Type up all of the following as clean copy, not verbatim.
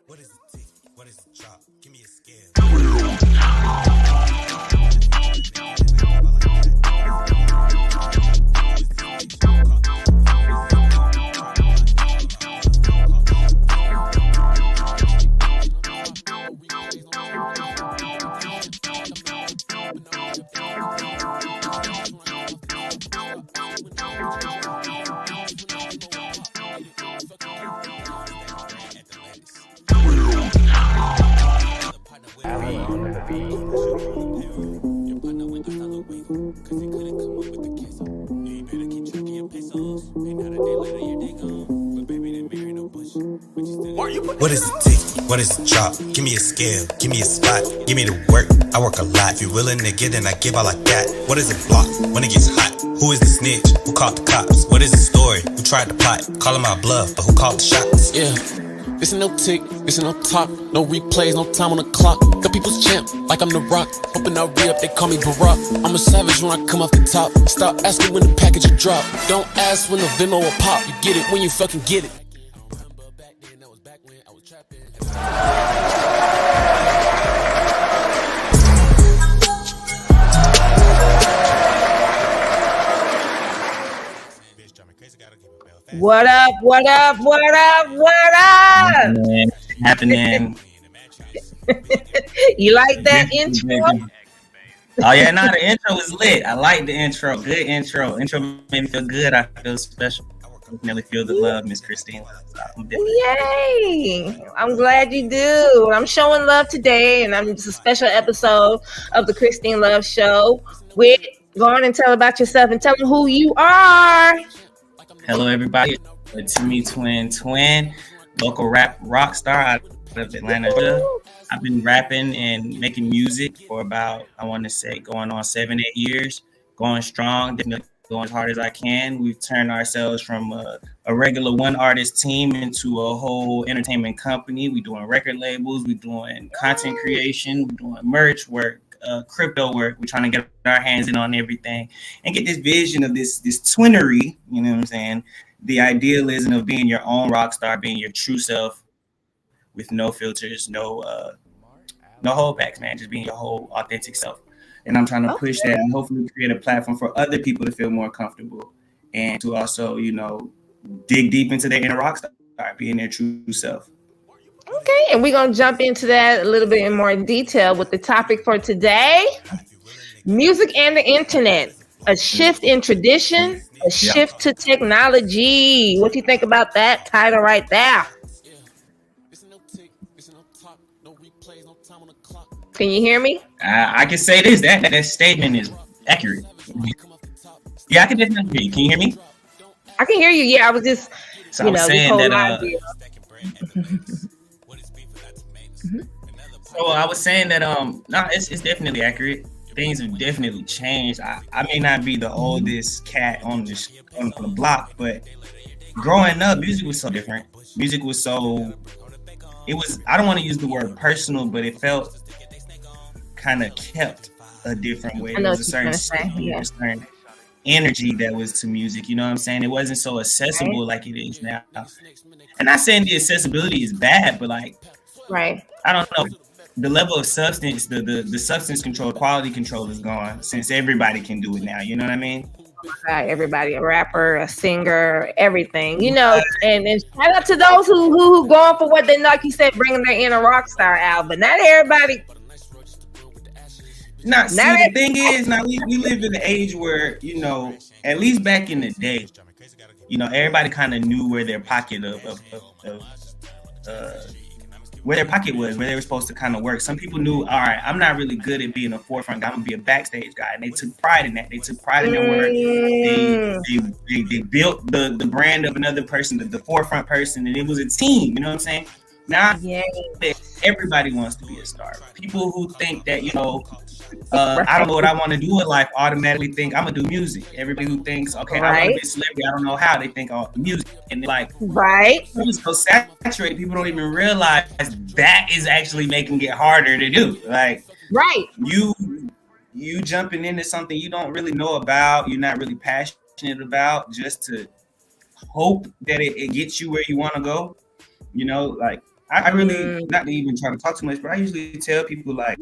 What is the tick? What is the chop? Give me a scale. What is the tick? What is the chop? Give me a scale, give me a spot, give me the work. I work a lot. If you're willing to get, then I give all I got. What is it block when it gets hot? Who is the snitch? Who called the cops? What is the story? Who tried to plot? Calling my bluff, but who called the shots? Yeah. This ain't no tick, this ain't no top, no replays, no time on the clock. Got people's champ, like I'm the rock. Hoping I re-up, they call me Barack. I'm a savage when I come off the top. Stop asking when the package will drop. Don't ask when the Venmo will pop. You get it when you fucking get it. What up, what up, what up, what up? Happening. You like that intro? Oh yeah, no, the intro was lit. I like the intro. Good intro. Intro made me feel good. I feel special. I definitely feel the love, Miss Christine. Yay! I'm glad you do. I'm showing love today, and it's a special episode of the Christine Love Show. Go on and tell about yourself and tell them who you are. Hello, everybody. Timmy Twin, local rap rock star out of Atlanta, Georgia. I've been rapping and making music for about, I want to say, going on 7-8 years, going strong, definitely going as hard as I can. We've turned ourselves from a regular one artist team into a whole entertainment company. We're doing record labels, we're doing content creation, we're doing merch work, crypto work. We're trying to get our hands in on everything and get this vision of this twinery, you know what I'm saying? The idealism of being your own rock star, being your true self with no filters, no holdbacks, man. Just being your whole authentic self. And I'm trying to push that and hopefully create a platform for other people to feel more comfortable and to also, dig deep into their inner rock star, being their true self. Okay, and we're going to jump into that a little bit in more detail with the topic for today. Music and the internet. A shift in tradition, a shift to technology. What do you think about that title right there? Can you hear me? I can say this, that statement is accurate. Yeah, I can definitely hear you. Can you hear me? I can hear you. Yeah, I was just, so I was saying that. So I was saying that no, it's definitely accurate. Things have definitely changed. I may not be the oldest cat on the block, but growing up, music was so different. Music was so, I don't want to use the word personal, but it felt kind of kept a different way. There was a certain energy that was to music, you know what I'm saying? It wasn't so accessible like it is now. And not saying the accessibility is bad, but I don't know. The level of substance, the substance control, quality control is gone since everybody can do it now. You know what I mean? Everybody, a rapper, a singer, everything, and shout out to those who going for what they, like you said, bringing their inner rock star out, but not everybody. The thing is, now we live in an age where, at least back in the day, everybody kind of knew where their pocket where their pocket was, where they were supposed to kind of work. Some people knew, all right, I'm not really good at being a forefront guy. I'm gonna be a backstage guy, and they took pride in that. They took pride in their work. They built the brand of another person, the forefront person, and it was a team. You know what I'm saying? Now everybody wants to be a star. People who think that I don't know what I want to do in life automatically think I'm gonna do music. Everybody who thinks, okay, I want to be a celebrity, I don't know how, they think, oh, music. And they're it's so saturated, people don't even realize that is actually making it harder to do. You jumping into something you don't really know about, you're not really passionate about, just to hope that it gets you where you want to go. You know, like I really not to even try to talk too much, but I usually tell people like,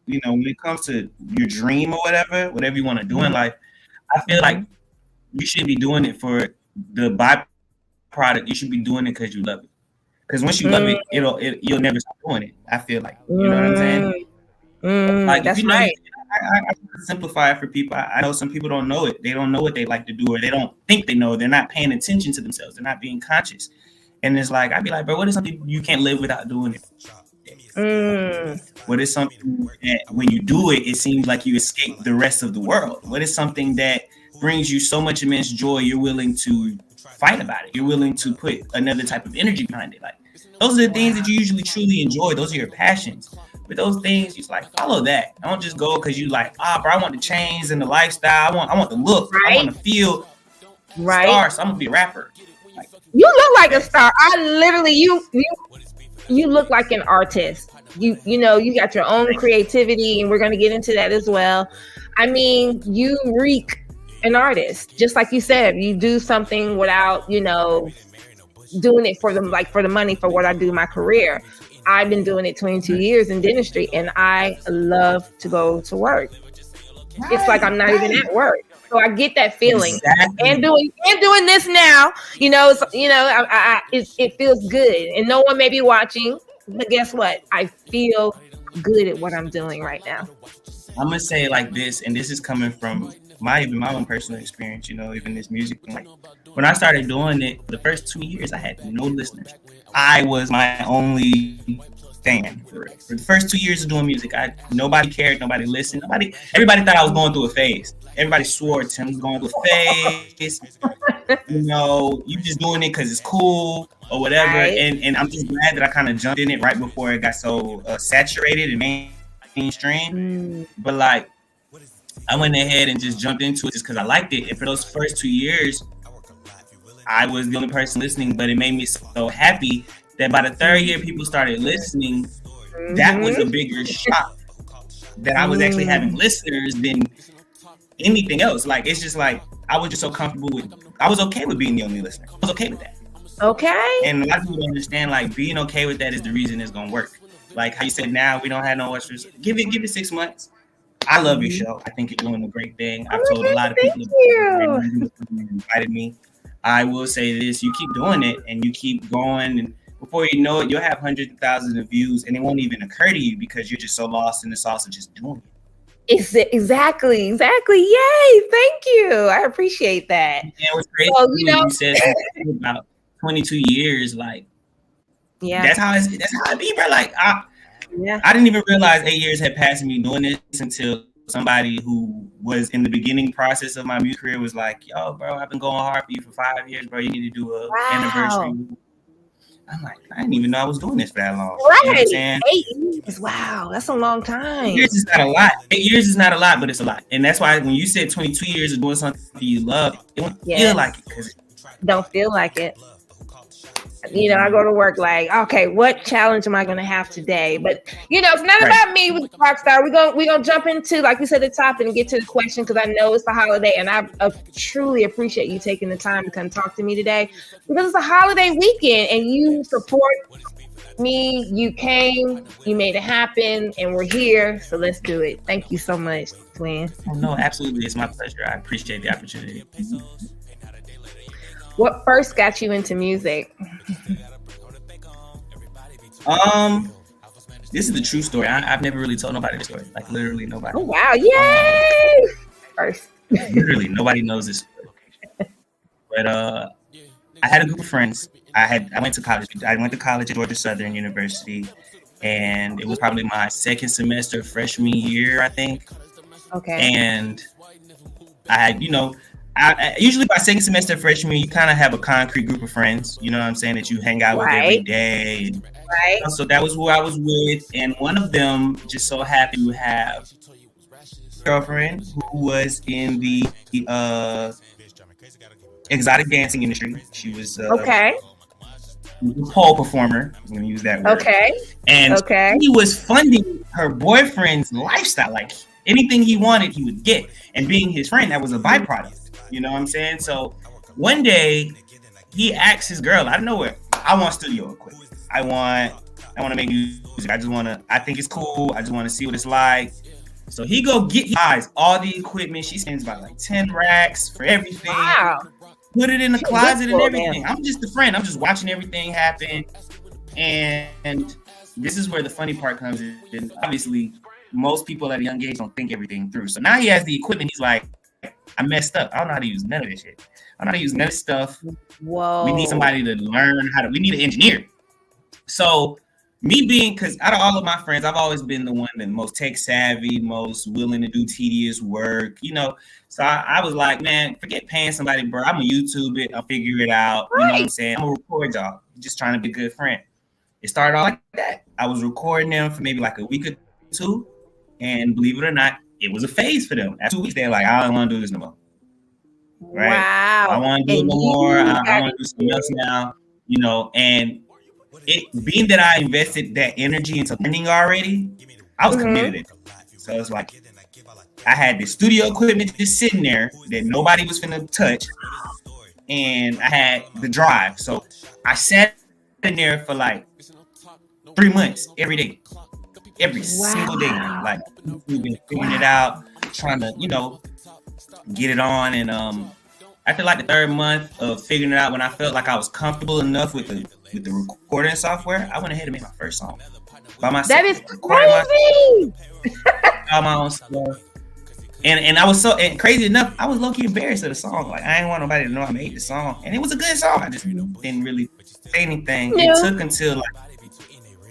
you know, when it comes to your dream or whatever you want to do in life, I feel like you should be doing it for the byproduct. You should be doing it because you love it. Because once you love it, you'll never stop doing it. I feel like, you know what I'm saying? Like, That's if you know, right. I simplify it for people. I know some people don't know it. They don't know what they like to do, or they don't think they know. They're not paying attention to themselves. They're not being conscious. And it's like, I'd be like, bro, what is something you can't live without doing it? What is something that when you do it, it seems like you escape the rest of the world? What is something that brings you so much immense joy you're willing to fight about it? You're willing to put another type of energy behind it. Like, those are the things that you usually truly enjoy. Those are your passions. But those things, you just like follow that. Don't just go because you like, bro, I want the chains and the lifestyle. I want the look. Right. I want to feel star, so I'm gonna be a rapper. Like, you look like a star. I literally, you look like an artist. You know, you got your own creativity, and we're gonna get into that as well. I mean, you reek an artist, just like you said. You do something without, you know, doing it for the money for what I do my career. I've been doing it 22 years in dentistry, and I love to go to work. It's like I'm not even at work, so I get that feeling. Exactly. And doing this now, you know, it feels good, and no one may be watching, but guess what? I feel good at what I'm doing right now. I'm gonna say it like this, and this is coming from my own personal experience. You know, even this music. Like, when I started doing it, the first 2 years, I had no listeners. I was my only fan for the first 2 years of doing music. Nobody cared, nobody listened, everybody thought I was going through a phase. Everybody swore Tim was going through a phase. You know, you just doing it because it's cool or whatever. Right. And I'm just glad that I kind of jumped in it right before it got so saturated and mainstream. But like, I went ahead and just jumped into it just because I liked it. And for those first 2 years, I was the only person listening, but it made me so happy that by the third year, people started listening. That was a bigger shock that I was actually having listeners than anything else. Like, it's just like, I was just so comfortable I was okay with being the only listener. I was okay with that. Okay. And a lot of people don't understand, like, being okay with that is the reason it's going to work. Like how you said, now we don't have no extras. Give it 6 months. I love your show. I think you're doing a great thing. I've told a lot of people who invited me. I will say this: you keep doing it, and you keep going, and before you know it, you'll have hundreds of thousands of views, and it won't even occur to you because you're just so lost in the sauce of just doing it. Exactly. Yay! Thank you. I appreciate that. Yeah, it was great. So, you said about 22 years. Like, yeah, that's how it be, bro. Like, I didn't even realize 8 years had passed me doing this until somebody who was in the beginning process of my music career was like, yo, bro, I've been going hard for you for 5 years, bro. You need to do an anniversary. I'm like, I didn't even know I was doing this for that long. Right. You know what I'm saying? 8 years. Wow. That's a long time. 8 years is not a lot. 8 years is not a lot, but it's a lot. And that's why when you said 22 years of doing something you love, it won't feel like it. Cause don't feel like it. You know, I go to work like, okay, what challenge am I going to have today? But, you know, it's not about me with Rockstar. We're gonna jump into, like we said, the top and get to the question because I know it's the holiday. And I truly appreciate you taking the time to come talk to me today because it's a holiday weekend and you support me. You came, you made it happen, and we're here. So let's do it. Thank you so much, Twin. Oh, no, absolutely. It's my pleasure. I appreciate the opportunity. What first got you into music? This is the true story. I've never really told nobody this story. Like, literally nobody. Oh, wow. Yay! First. Literally nobody knows this story. But I had a group of friends. I went to college. I went to college at Georgia Southern University, and it was probably my second semester freshman year, I think. Okay. And I had, you know, I usually by second semester freshman, you kind of have a concrete group of friends, you know what I'm saying, that you hang out with every day. Right. So that was who I was with. And one of them just so happened to have a girlfriend who was in the exotic dancing industry. She was a pole performer. I'm going to use that word. Okay. And he was funding her boyfriend's lifestyle. Like, anything he wanted, he would get. And being his friend, that was a byproduct. You know what I'm saying? So one day he asked his girl out of nowhere, I want studio equipment. I want to make music. I think it's cool. I just want to see what it's like. So he buys all the equipment. She spends about like 10 racks for everything. Wow. Put it in the closet and everything. I'm just a friend. I'm just watching everything happen. And this is where the funny part comes in. Obviously, most people at a young age don't think everything through. So now he has the equipment. He's like, I messed up. I don't know how to use none of this shit. I don't know how to use none of this stuff. Whoa. We need somebody to learn we need an engineer. So because out of all of my friends, I've always been the one that most tech savvy, most willing to do tedious work, So I was like, man, forget paying somebody, bro. I'm gonna YouTube it. I'll figure it out. Right. You know what I'm saying? I'm gonna record y'all. Just trying to be a good friend. It started off like that. I was recording them for maybe like a week or two. And believe it or not, it was a phase for them. After 2 weeks, they're like, I don't want to do this no more. Right? Wow. I want to do it no more. I want to do something else now. And it being that I invested that energy into learning already, I was committed. So it's like I had the studio equipment just sitting there that nobody was finna touch, and I had the drive. So I sat in there for like 3 months every day, every single day. Like we've been figuring it out, trying to get it on. And after like the third month of figuring it out, when I felt like I was comfortable enough with the recording software, I went ahead and made my first song by myself. That is crazy. All my own stuff. And I was crazy enough, I was low-key embarrassed of the song. Like I didn't want nobody to know I made the song. And it was a good song. I just didn't really say anything. Yeah. It took until like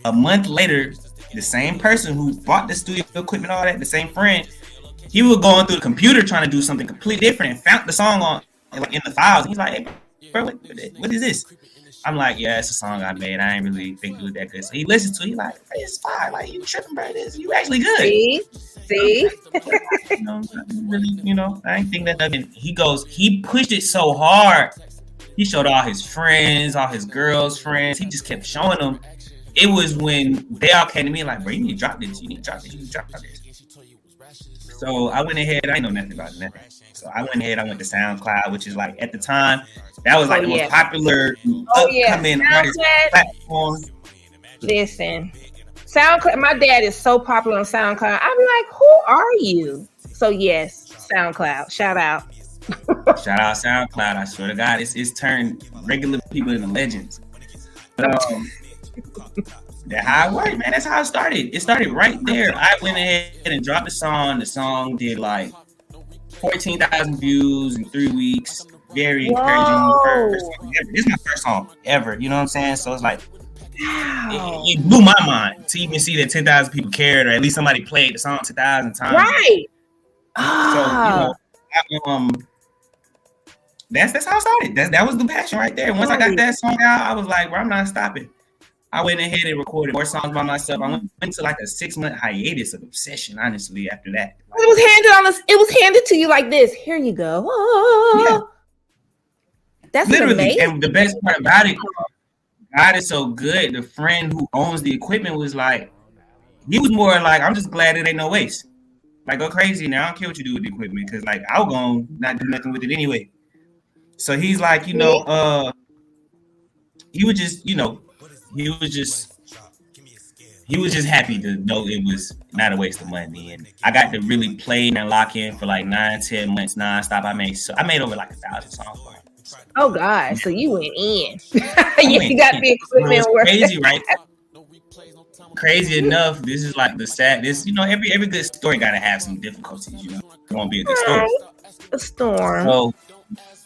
a month later, the same person who bought the studio equipment, all that, the same friend, he was going through the computer trying to do something completely different and found the song in the files. He's like, hey, bro, what is this? I'm like, yeah, it's a song I made. I ain't really think it was that good. So he listens to it. He's like, hey, it's fine. Like, you tripping, bro. You actually good. See? I ain't think that nothing. He pushed it so hard. He showed all his friends, all his girls' friends. He just kept showing them. It was when they all came to me like, bro, you need to drop this. You need to drop this. You need to drop this. So I went ahead. I didn't know nothing about nothing. So I went ahead. I went to SoundCloud, which is like at the time that was like the most popular upcoming artist platform. Listen, SoundCloud. My dad is so popular on SoundCloud. I'm like, who are you? So yes, SoundCloud. Shout out. Shout out SoundCloud. I swear to God, it's turned regular people into legends. But, that's how it worked, man. That's how it started. It started right there. I went ahead and dropped the song. The song did like 14,000 views in 3 weeks. Very encouraging. This is my first song ever. You know what I'm saying? So it's like, it blew my mind to even see that 10,000 people cared, or at least somebody played the song 10,000 times. Right. So that's how it started. That was the passion right there. Once I got that song out, I was like, well, I'm not stopping. I went ahead and recorded more songs by myself. I went into like a 6-month hiatus of obsession, honestly, after that. It was handed to you like this. Here you go. Oh. Yeah. That's literally amazing. And the best part about it, God is so good. The friend who owns the equipment was like, he was more like, I'm just glad it ain't no waste. Like, go crazy now. I don't care what you do with the equipment, because like I was gonna not do nothing with it anyway. So he's like, he was just happy to know it was not a waste of money. And I got to really play and lock in for like 9-10 months nonstop. I made over like 1,000 songs for him. Oh God! So you went in. You got the equipment working. Crazy, right? Crazy enough. This is like the sad. Every good story got to have some difficulties. It won't be a good story. A storm. So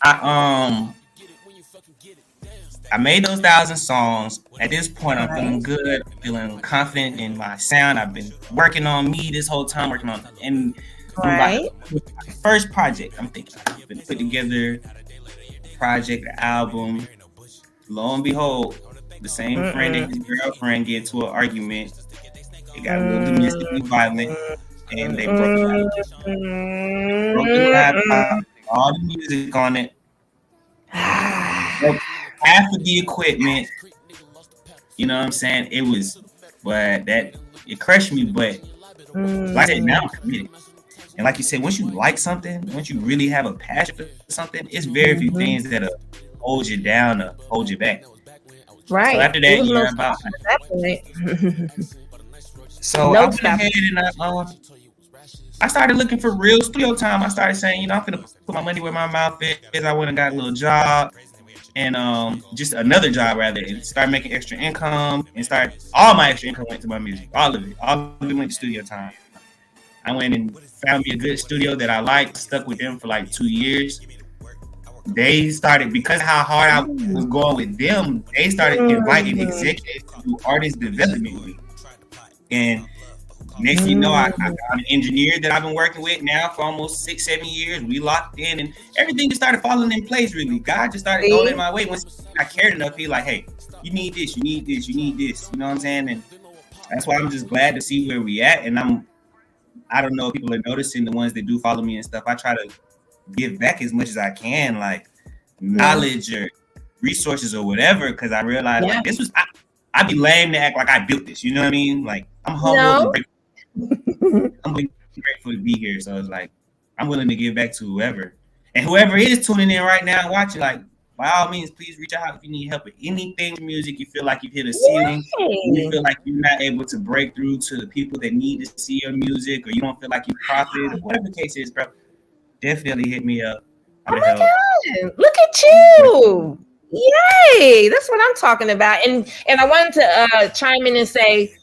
I made those 1,000 songs. At this point, I'm feeling good, feeling confident in my sound. I've been working on me this whole time, my first project. I'm thinking I've been put together project, album. Lo and behold, the same friend and his girlfriend get into an argument. They got a little domestically violent, and they broke the laptop, all the music on it. Half of the equipment, you know what I'm saying? It was, but it crushed me. But like I said, now I'm committed. And like you said, once you like something, once you really have a passion for something, it's very few things that hold you down or hold you back. Right. So after that, about that point. So I went ahead and I started looking for real studio time. I started saying, I'm gonna put my money where my mouth is. I went and got a little job, and just another job rather, and started making extra income. And all my extra income went to my music, all of it went to studio time. I went and found me a good studio that I liked, stuck with them for like 2 years. They started, because of how hard I was going with them, they started inviting executives to do artist development with me. And next thing you know, I got an engineer that I've been working with now for almost 6-7 years. We locked in, and everything just started falling in place, really. God just started going in my way. Once I cared enough, he like, hey, you need this, you need this, you need this. You know what I'm saying? And that's why I'm just glad to see where we at. And I don't know if people are noticing, the ones that do follow me and stuff. I try to give back as much as I can, like knowledge or resources or whatever, because I realized like this was, I'd be lame to act like I built this. You know what I mean? Like, I'm humble. I'm grateful to be here. So it's like, I'm willing to give back to whoever. And whoever is tuning in right now and watching, like, by all means, please reach out if you need help with anything music. You feel like you've hit a ceiling. You feel like you're not able to break through to the people that need to see your music, or you don't feel like you profit, or whatever the case is, bro. Definitely hit me up. Oh my God. Look at you. Yay. That's what I'm talking about. And I wanted to chime in and say,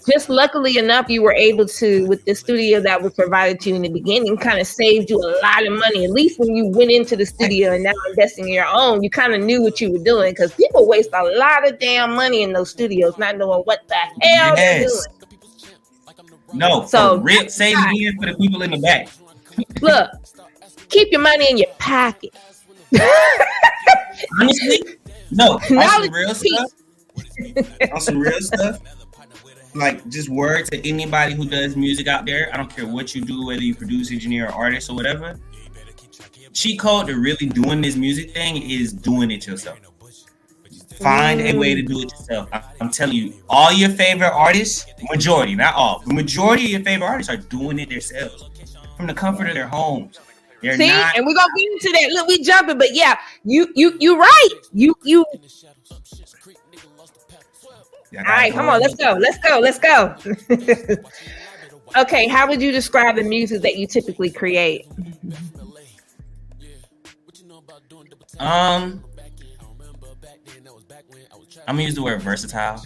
just luckily enough, you were able to, with the studio that was provided to you in the beginning, kind of saved you a lot of money. At least when you went into the studio and now investing in your own, you kind of knew what you were doing, because people waste a lot of damn money in those studios, not knowing what the hell they're doing. No, so real, save again for the people in the back. Look, keep your money in your pocket. Honestly, no, on some real stuff. Like, just word to anybody who does music out there. I don't care what you do, whether you produce, engineer, or artist, or whatever. Cheat code to really doing this music thing is doing it yourself. Find a way to do it yourself. I'm telling you, all your favorite artists, majority, not all, the majority of your favorite artists are doing it themselves from the comfort of their homes. And we're gonna get into that. Look, we jumping, but yeah, you right. You. All right, come on, let's go. Okay, how would you describe the music that you typically create? I'm gonna use the word versatile.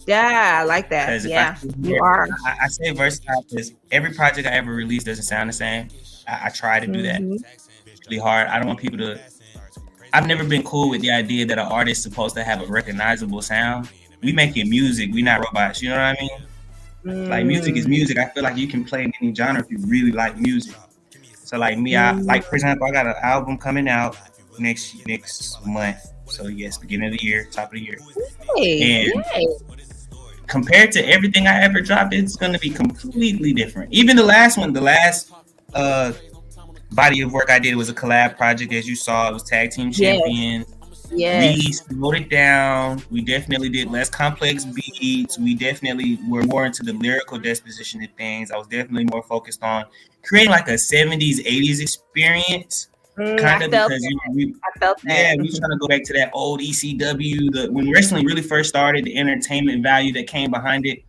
Yeah, I like that. Yeah, you are. I say versatile because every project I ever release doesn't sound the same. I try to do that. It's really hard. I don't want people to. I've never been cool with the idea that an artist is supposed to have a recognizable sound. We making music. We not robots. You know what I mean? Like, music is music. I feel like you can play in any genre if you really like music. So like me, I like, for example, I got an album coming out next month. So yes, beginning of the year, top of the year. And compared to everything I ever dropped, it's gonna be completely different. Even the last one, body of work I did was a collab project, as you saw. It was Tag Team Champions. We slowed it down. We definitely did less complex beats. We definitely were more into the lyrical disposition of things. I was definitely more focused on creating like a 70s, 80s experience. Kind of, because I felt that. Yeah, we trying to go back to that old ECW, when wrestling really first started, the entertainment value that came behind it.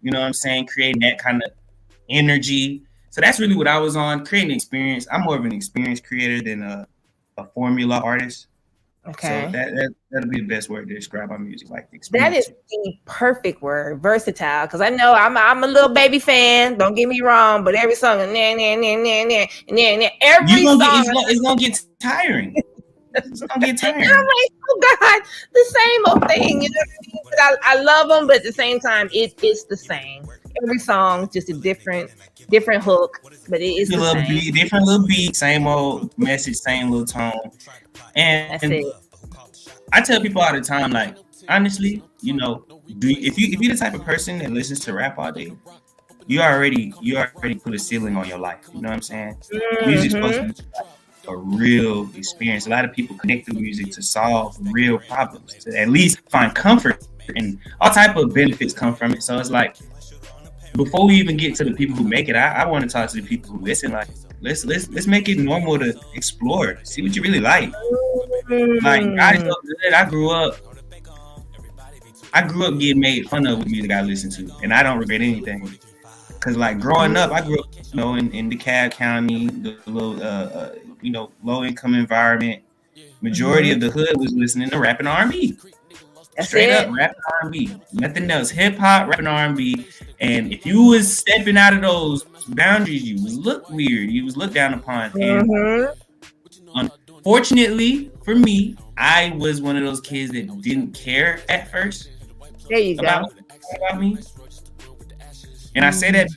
You know what I'm saying? Creating that kind of energy. So that's really what I was on, creating experience. I'm more of an experience creator than a formula artist. Okay. So that'll be the best word to describe my music, like experience. That is the perfect word, versatile. Because I know I'm a little baby fan. Don't get me wrong, but every song, every song, it's gonna get tiring. It's gonna get tiring. I'm like, oh God, the same old thing. You know what I mean? But I love them, but at the same time, it's the same. Every song, just a different hook, but it is the same. Different little beat, same old message, same little tone. And that's it. I tell people all the time, like, honestly, you know, if you're the type of person that listens to rap all day, you already put a ceiling on your life. You know what I'm saying? Music's supposed to be a real experience. A lot of people connect to music to solve real problems, to at least find comfort, and all type of benefits come from it. So it's like, before we even get to the people who make it, I want to talk to the people who listen. Like, let's make it normal to explore, see what you really like. Like, God is so good. I grew up getting made fun of with music I listened to, and I don't regret anything. Cause like growing up, I grew up, in DeKalb County, the little, low income environment. Majority of the hood was listening to rap and R&B. Straight up rap and R&B, nothing else. Hip hop, rap and R&B. And if you was stepping out of those boundaries, you was looked weird. You was looked down upon. And unfortunately for me, I was one of those kids that didn't care at first. There you go. About me. And I say that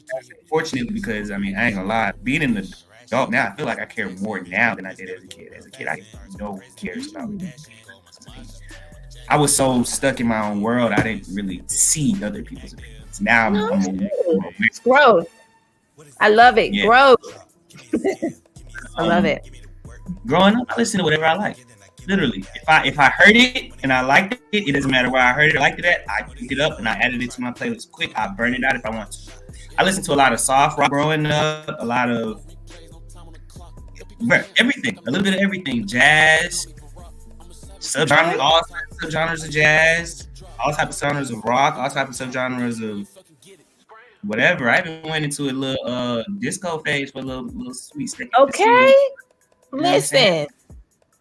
unfortunately because I ain't gonna lie, being an adult now, I feel like I care more now than I did as a kid. As a kid, I didn't know who cares about me. I was so stuck in my own world, I didn't really see other people's opinions. Now it's growth. I love it. Yeah. Growth. I love it. Growing up, I listen to whatever I like. Literally, if I heard it and I liked it, it doesn't matter where I heard it. I liked it at. I picked it up and I added it to my playlist quick. I burn it out if I want to. I listened to a lot of soft rock growing up, a lot of everything, a little bit of everything, jazz, subgenres, all types of subgenres of jazz, all types of subgenres of rock, all types of subgenres of whatever. I even went into a little disco phase for a little sweet stick. Okay, listen.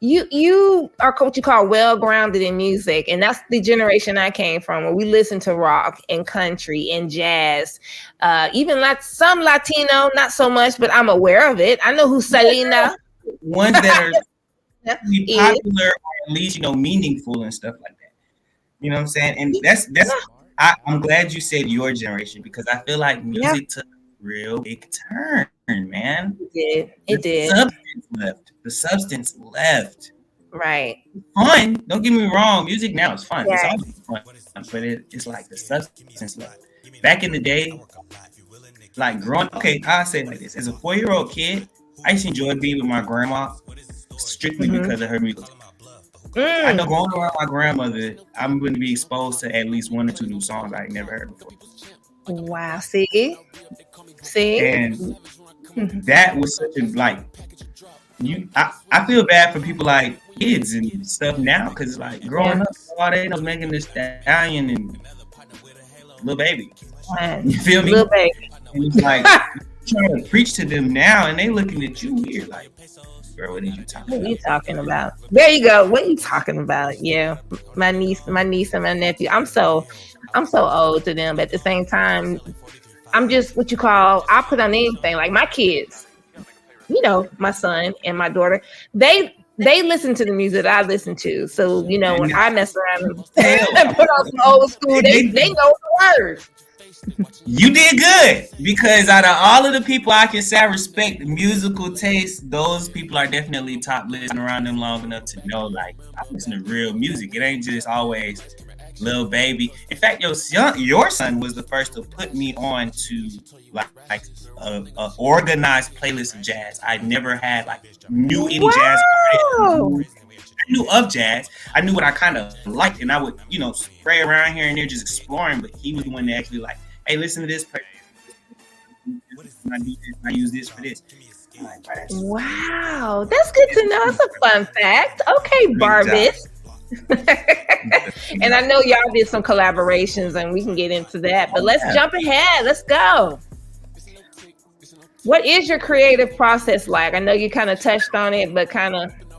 You are what you call well-grounded in music, and that's the generation I came from, where we listen to rock and country and jazz, even like some Latino, not so much, but I'm aware of it. I know who Selena. Ones that are popular or at least meaningful and stuff like that. You know what I'm saying? And that's I'm glad you said your generation, because I feel like music took a real big turn, man. It did. The substance left. Right. Fun. Don't get me wrong. Music now is fun. It's always fun. But it's like the substance left. Back in the day, like growing, I'll say it like this. As a 4-year-old kid, I used to enjoy being with my grandma strictly because of her music. I know going around my grandmother, I'm going to be exposed to at least 1 or 2 new songs I never heard before. Wow. See? And that was such a I feel bad for people like kids and stuff now, because like growing up, all they know Megan Thee Stallion and Lil Baby. You feel me? Lil Baby. And it's like trying to preach to them now, and they looking at you weird, like, girl, what are you talking about? What are you talking about? There you go. What are you talking about? Yeah, my niece, and my nephew. I'm so old to them, but at the same time, I'm just what you call. I'll put on anything. Like my kids. My son and my daughter, they listen to the music that I listen to. So, when I mess around and put on some old school, they know the words. You did good, because out of all of the people I can say I respect the musical taste, those people are definitely top listening around them long enough to know, like, I listen to real music. It ain't just always Lil Baby. In fact, your son was the first to put me on to like a organized playlist of jazz. I never had knew any jazz artists. I knew of jazz. I knew what I kind of liked, and I would spray around here and there just exploring. But he was the one that actually like, hey, listen to this. I do this. I use this for this. Wow, that's good to know. That's a fun fact. Okay, Barbis. And I know y'all did some collaborations, and we can get into that, but let's jump ahead. Let's go. What is your creative process like? I know you kind of touched on it, but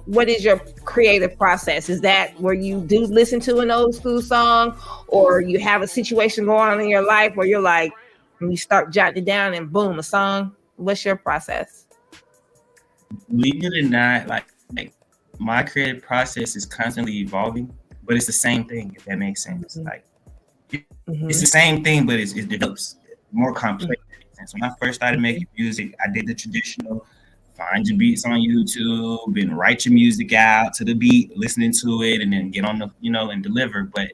what is your creative process? Is that where you do listen to an old school song, or you have a situation going on in your life where you're like, when you start jotting it down and boom, a song? What's your process? Believe it or not, like my creative process is constantly evolving, but it's the same thing, if that makes sense. Like it's the same thing, but it develops more complex. So when I first started making music, I did the traditional find your beats on YouTube and write your music out to the beat, listening to it, and then get on the, and deliver. But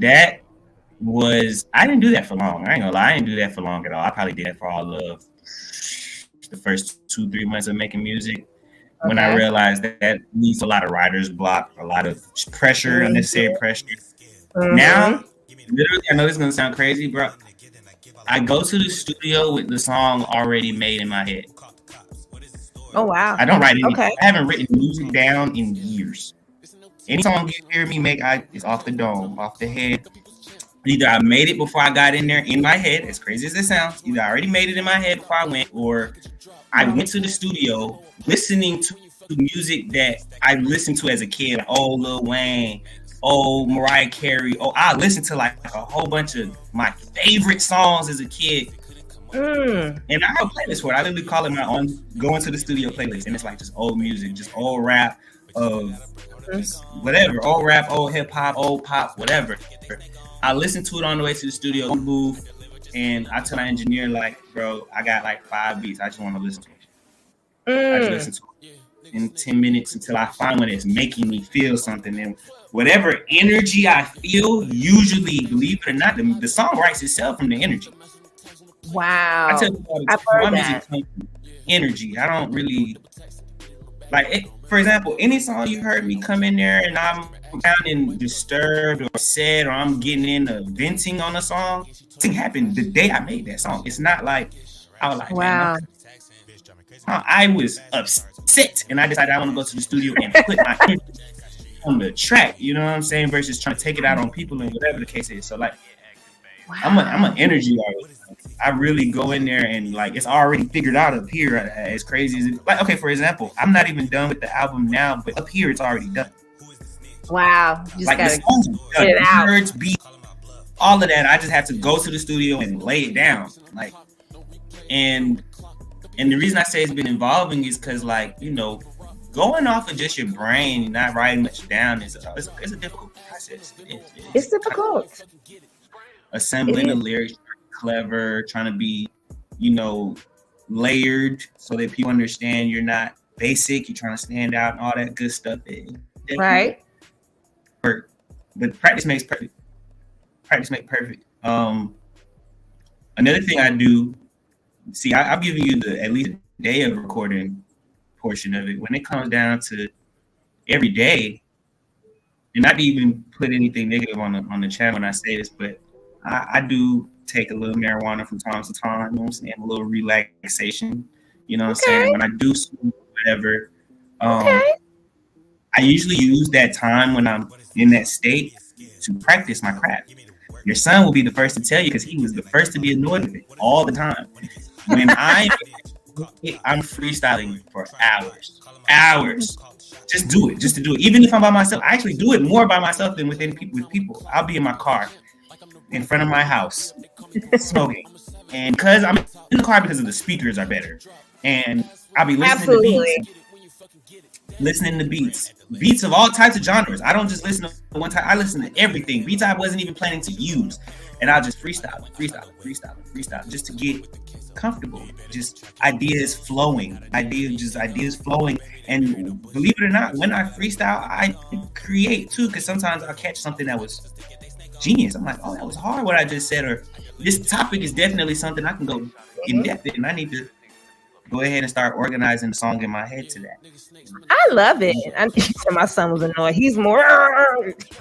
I didn't do that for long. I ain't gonna lie, I didn't do that for long at all. I probably did that for all of the first 2-3 months of making music. When I realized that needs a lot of writer's block, a lot of pressure, unnecessary pressure. Now literally, I know this is gonna sound crazy, bro. I go to the studio with the song already made in my head. Oh wow. I don't write any. Okay. I haven't written music down in years. Any song you hear me make, is off the dome, off the head. Either I made it before I got in there in my head, as crazy as it sounds. Either I already made it in my head before I went, or I went to the studio listening to music that I listened to as a kid. Like, oh, Lil Wayne, oh, Mariah Carey. Oh, I listened to like a whole bunch of my favorite songs as a kid. And I have a playlist for it. I literally call it my own going to the studio playlist. And it's like just old music, just old rap of whatever. Old rap, old hip hop, old pop, whatever. I listened to it on the way to the studio booth, and I tell my engineer, like, bro, I got like 5 beats. I just want to listen to it. I just listen to it in 10 minutes until I find one that's making me feel something. And whatever energy I feel, usually, believe it or not, the song writes itself from the energy. Wow. I tell people, I've heard my that. music comes from energy. I don't really like it. For example, any song you heard me come in there and I'm sounding disturbed or sad, or I'm getting into venting on a song, it happened the day I made that song. It's not like I was like, Wow. man, I was upset and I decided I want to go to the studio and put my energy on the track. You know what I'm saying? Versus trying to take it out on people and whatever the case is. So like, I'm an energy artist. I really go in there and like it's already figured out up here. As crazy as it, like, okay, for example, I'm not even done with the album now, but up here it's already done. Wow. You just Like the gotta songs are get it out. words, beats, all of that. I just have to go to the studio and lay it down. Like, and the reason I say it's been evolving is because, like, you know, going off of just your brain, not writing much down is a difficult process. It's difficult. Assembling the lyrics, clever, trying to be, you know, layered so that people understand you're not basic, you're trying to stand out and all that good stuff. Right. Work. But practice makes perfect. Practice makes perfect. Another thing I do, see, I'm giving you the at least day of recording portion of it. When it comes down to every day, and not to even put anything negative on the channel when I say this, but I do take a little marijuana from time to time, you know what I'm saying? A little relaxation, you know what I'm saying? When I do whatever, I usually use that time when I'm in that state to practice my craft. Your son will be the first to tell you because he was the first to be annoyed with it all the time. When I'm freestyling for hours. Just do it, just to do it. Even if I'm by myself, I actually do it more by myself than with people. I'll be in my car in front of my house smoking, and because I'm in the car because of the speakers are better, and I'll be listening to beats of all types of genres. I don't just listen to one type, I listen to everything. Beats I wasn't even planning to use, and I'll just freestyle just to get comfortable. Just ideas flowing, and believe it or not, when I freestyle, I create too, because sometimes I'll catch something that was genius. I'm like, oh, that was hard what I just said, or this topic is definitely something I can go in depth in, and I need to go ahead and start organizing the song in my head to that. I love it. I said my son was annoyed. He's more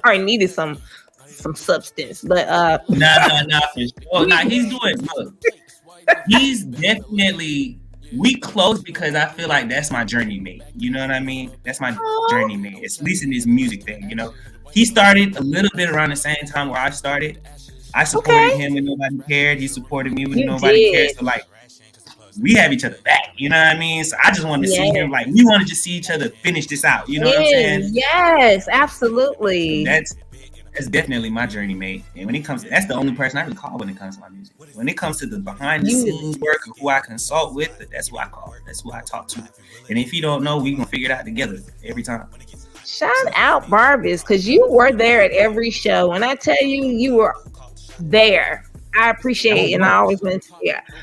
or needed some substance, but Nah, for sure. Nah, he's doing good. He's definitely, we close because I feel like that's my journey mate. You know what I mean? That's my journey mate. At least in this music thing, you know. He started a little bit around the same time where I started. I supported him when nobody cared. He supported me when nobody cared. So like, we have each other back. You know what I mean? So I just wanted to see him. Like, we want to just see each other finish this out. You know what I'm saying? Yes, absolutely. That's definitely my journey mate. And when it comes to, that's the only person I can call when it comes to my music. When it comes to the behind the scenes work of who I consult with, that's who I call. That's who I talk to. And if you don't know, we gonna figure it out together every time. Shout out Barvis, because you were there at every show. And I tell you, you were there. I appreciate it, and I always went to,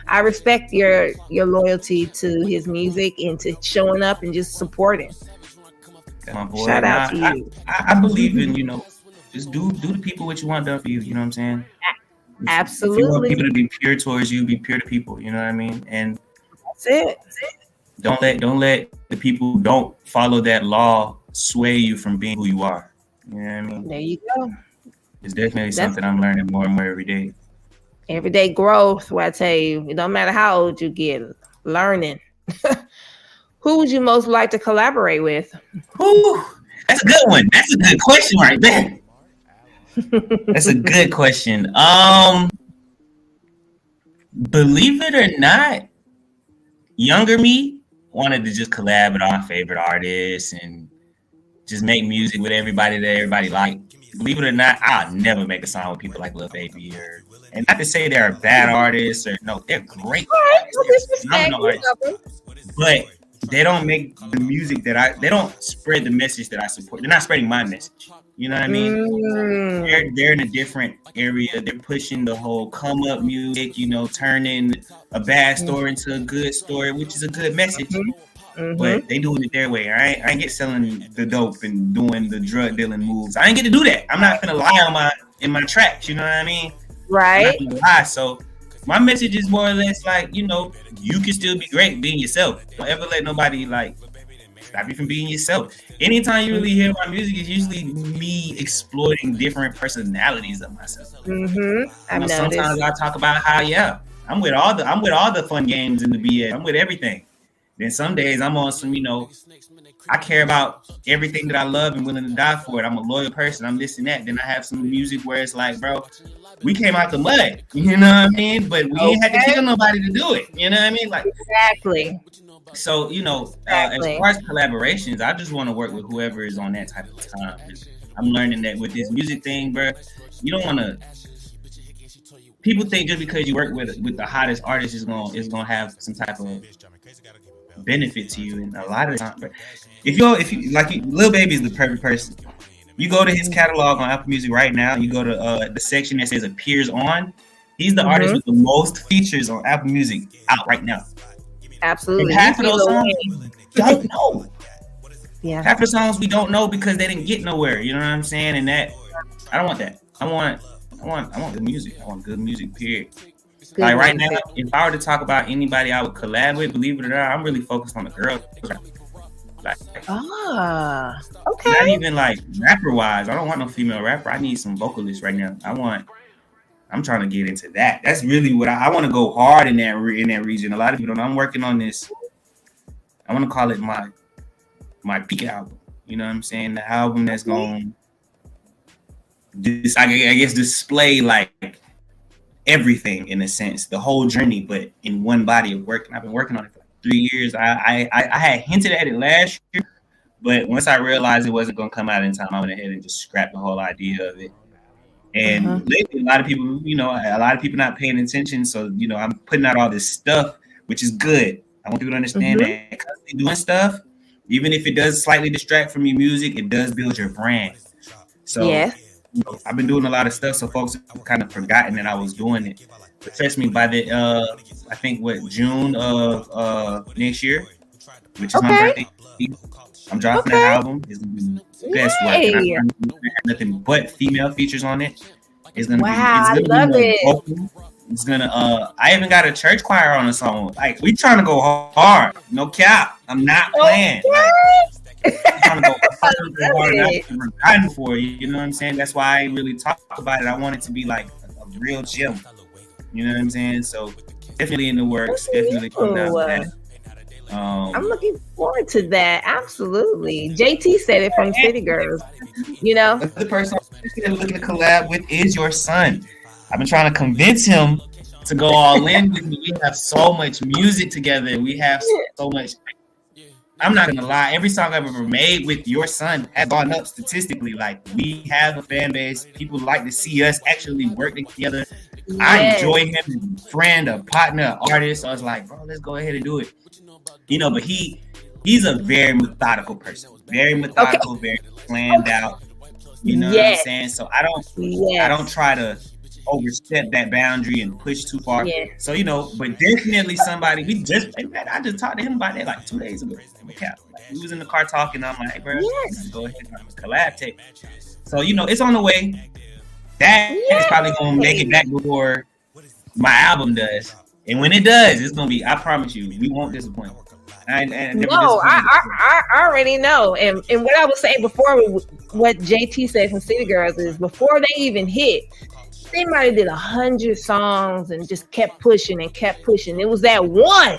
I respect your loyalty to his music and to showing up and just supporting. My boy. Shout out to you. I believe in, you know, just do the people what you want done for you. You know what I'm saying? Absolutely. If you want people to be pure towards you, be pure to people. You know what I mean? And that's it. Don't let the people who don't follow that law sway you from being who you are. You know what I mean? There you go. It's definitely That's something I'm learning more and more every day. everyday growth. Where I tell you, it don't matter how old you get, learning. Who would you most like to collaborate with? Whew, that's a good one. That's a good question right there. That's a good question. Believe it or not, younger me wanted to just collab with our favorite artists and just make music with everybody that everybody like. Believe it or not, I'll never make a song with people like Lil Baby and not to say they're bad artists or no, they're great artists. They're phenomenal artists. But they don't make the music they don't spread the message that I support. They're not spreading my message. You know what I mean? They're in a different area. They're pushing the whole come up music, you know, turning a bad story into a good story, which is a good message. But they doing it their way. I ain't get selling the dope and doing the drug dealing moves. I ain't get to do that. I'm not gonna lie in my tracks. You know what I mean? Right. I'm not gonna lie. So my message is more or less like, you know, you can still be great being yourself. Don't ever let nobody like stop you from being yourself. Anytime you really hear my music, it's usually me exploiting different personalities of myself. Sometimes I talk about how I'm with all the fun games in the BS. I'm with everything. Then some days I'm on some, you know, I care about everything that I love and willing to die for it. I'm a loyal person. I'm this and that. Then I have some music where it's like, bro, we came out the mud. You know what I mean? But we ain't had to kill nobody to do it. You know what I mean? Like exactly. So, you know, as far as collaborations, I just want to work with whoever is on that type of time. I'm learning that with this music thing, bro, you don't want to. People think just because you work with the hottest artist is gonna have some type of benefit to you, and a lot of the time, but if you like, Lil Baby is the perfect person. You go to his catalog on Apple Music right now, you go to the section that says appears on. He's the artist with the most features on Apple Music out right now. Absolutely. And half of those songs we don't know. Yeah. Half of the songs we don't know because they didn't get nowhere. You know what I'm saying? And that I don't want that. I want good music. I want good music, period. Good like right now, if I were to talk about anybody I would collab with, believe it or not, I'm really focused on the girls. Like, okay. Not even like rapper wise. I don't want no female rapper. I need some vocalists right now. I'm trying to get into that. That's really what I want to go hard in that region. A lot of people don't know. I'm working on this. I want to call it my peak album. You know what I'm saying? The album that's going to, I guess, display like everything in a sense, the whole journey, but in one body of work. And I've been working on it for like 3 years. I had hinted at it last year, but once I realized it wasn't going to come out in time, I went ahead and just scrapped the whole idea of it. And lately, a lot of people not paying attention. So, you know, I'm putting out all this stuff, which is good. I want people to understand that constantly doing stuff, even if it does slightly distract from your music, it does build your brand. So you know, I've been doing a lot of stuff, so folks have kind of forgotten that I was doing it. But trust me, by the I think June of next year, which is my birthday, I'm dropping an album. It's gonna be the best work. And I have nothing but female features on it. It's gonna be. I love it. Vocal. It's gonna. I even got a church choir on the song. Like, we trying to go hard. No cap. I'm not playing. I'm trying to go hard. I've forgotten for you. You know what I'm saying? That's why I really talk about it. I want it to be like a real gym. You know what I'm saying? So definitely in the works. Definitely coming out with that. I'm looking forward to that. Absolutely. JT said it from City Girls. You know, the person I'm looking to collab with is your son. I've been trying to convince him to go all in with me. We have so much music together. We have so much. I'm not gonna lie. Every song I've ever made with your son has gone up statistically. Like, we have a fan base. People like to see us actually work together. Yes. I enjoy him as a friend, a partner, an artist. So I was like, bro, let's go ahead and do it. You know, but he's a very methodical person. Very methodical, very planned out. You know what I'm saying? So I don't try to overstep that boundary and push too far. Yeah. So, you know, but definitely somebody I just talked to him about that like 2 days ago. We was in the car talking. I'm like, hey, bro, go ahead and collab tape. So, you know, it's on the way. That is probably gonna make it back before my album does. And when it does, it's gonna be, I promise you, we won't disappoint. And No, I already know. And what I was saying before, what JT said from City Girls is before they even hit, they might have did 100 songs and just kept pushing and kept pushing. It was that one.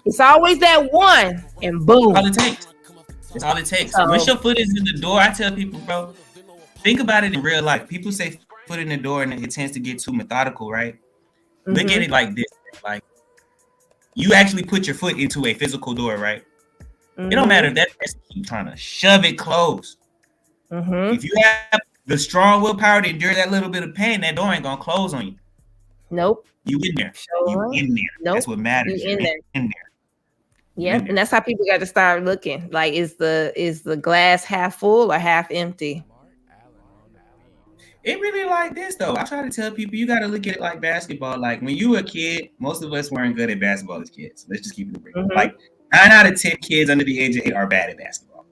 It's always that one, and boom. All it takes. It's all it takes. So, once your foot is in the door, I tell people, bro, think about it in real life. People say foot in the door, and it tends to get too methodical, right? Mm-hmm. Look at it like this: like you actually put your foot into a physical door, right? Mm-hmm. It don't matter if that person keep trying to shove it closed. Mm-hmm. If you have the strong willpower to endure that little bit of pain, that door ain't gonna close on you. Nope. You in there. You in there. Nope. That's what matters. You in there. In there. Yeah, and that's how people got to start looking. Like, is the glass half full or half empty? It really like this though. I try to tell people you got to look at it like basketball. Like when you were a kid, most of us weren't good at basketball as kids. Let's just keep it real. Mm-hmm. Like 9 out of 10 kids under the age of 8 are bad at basketball.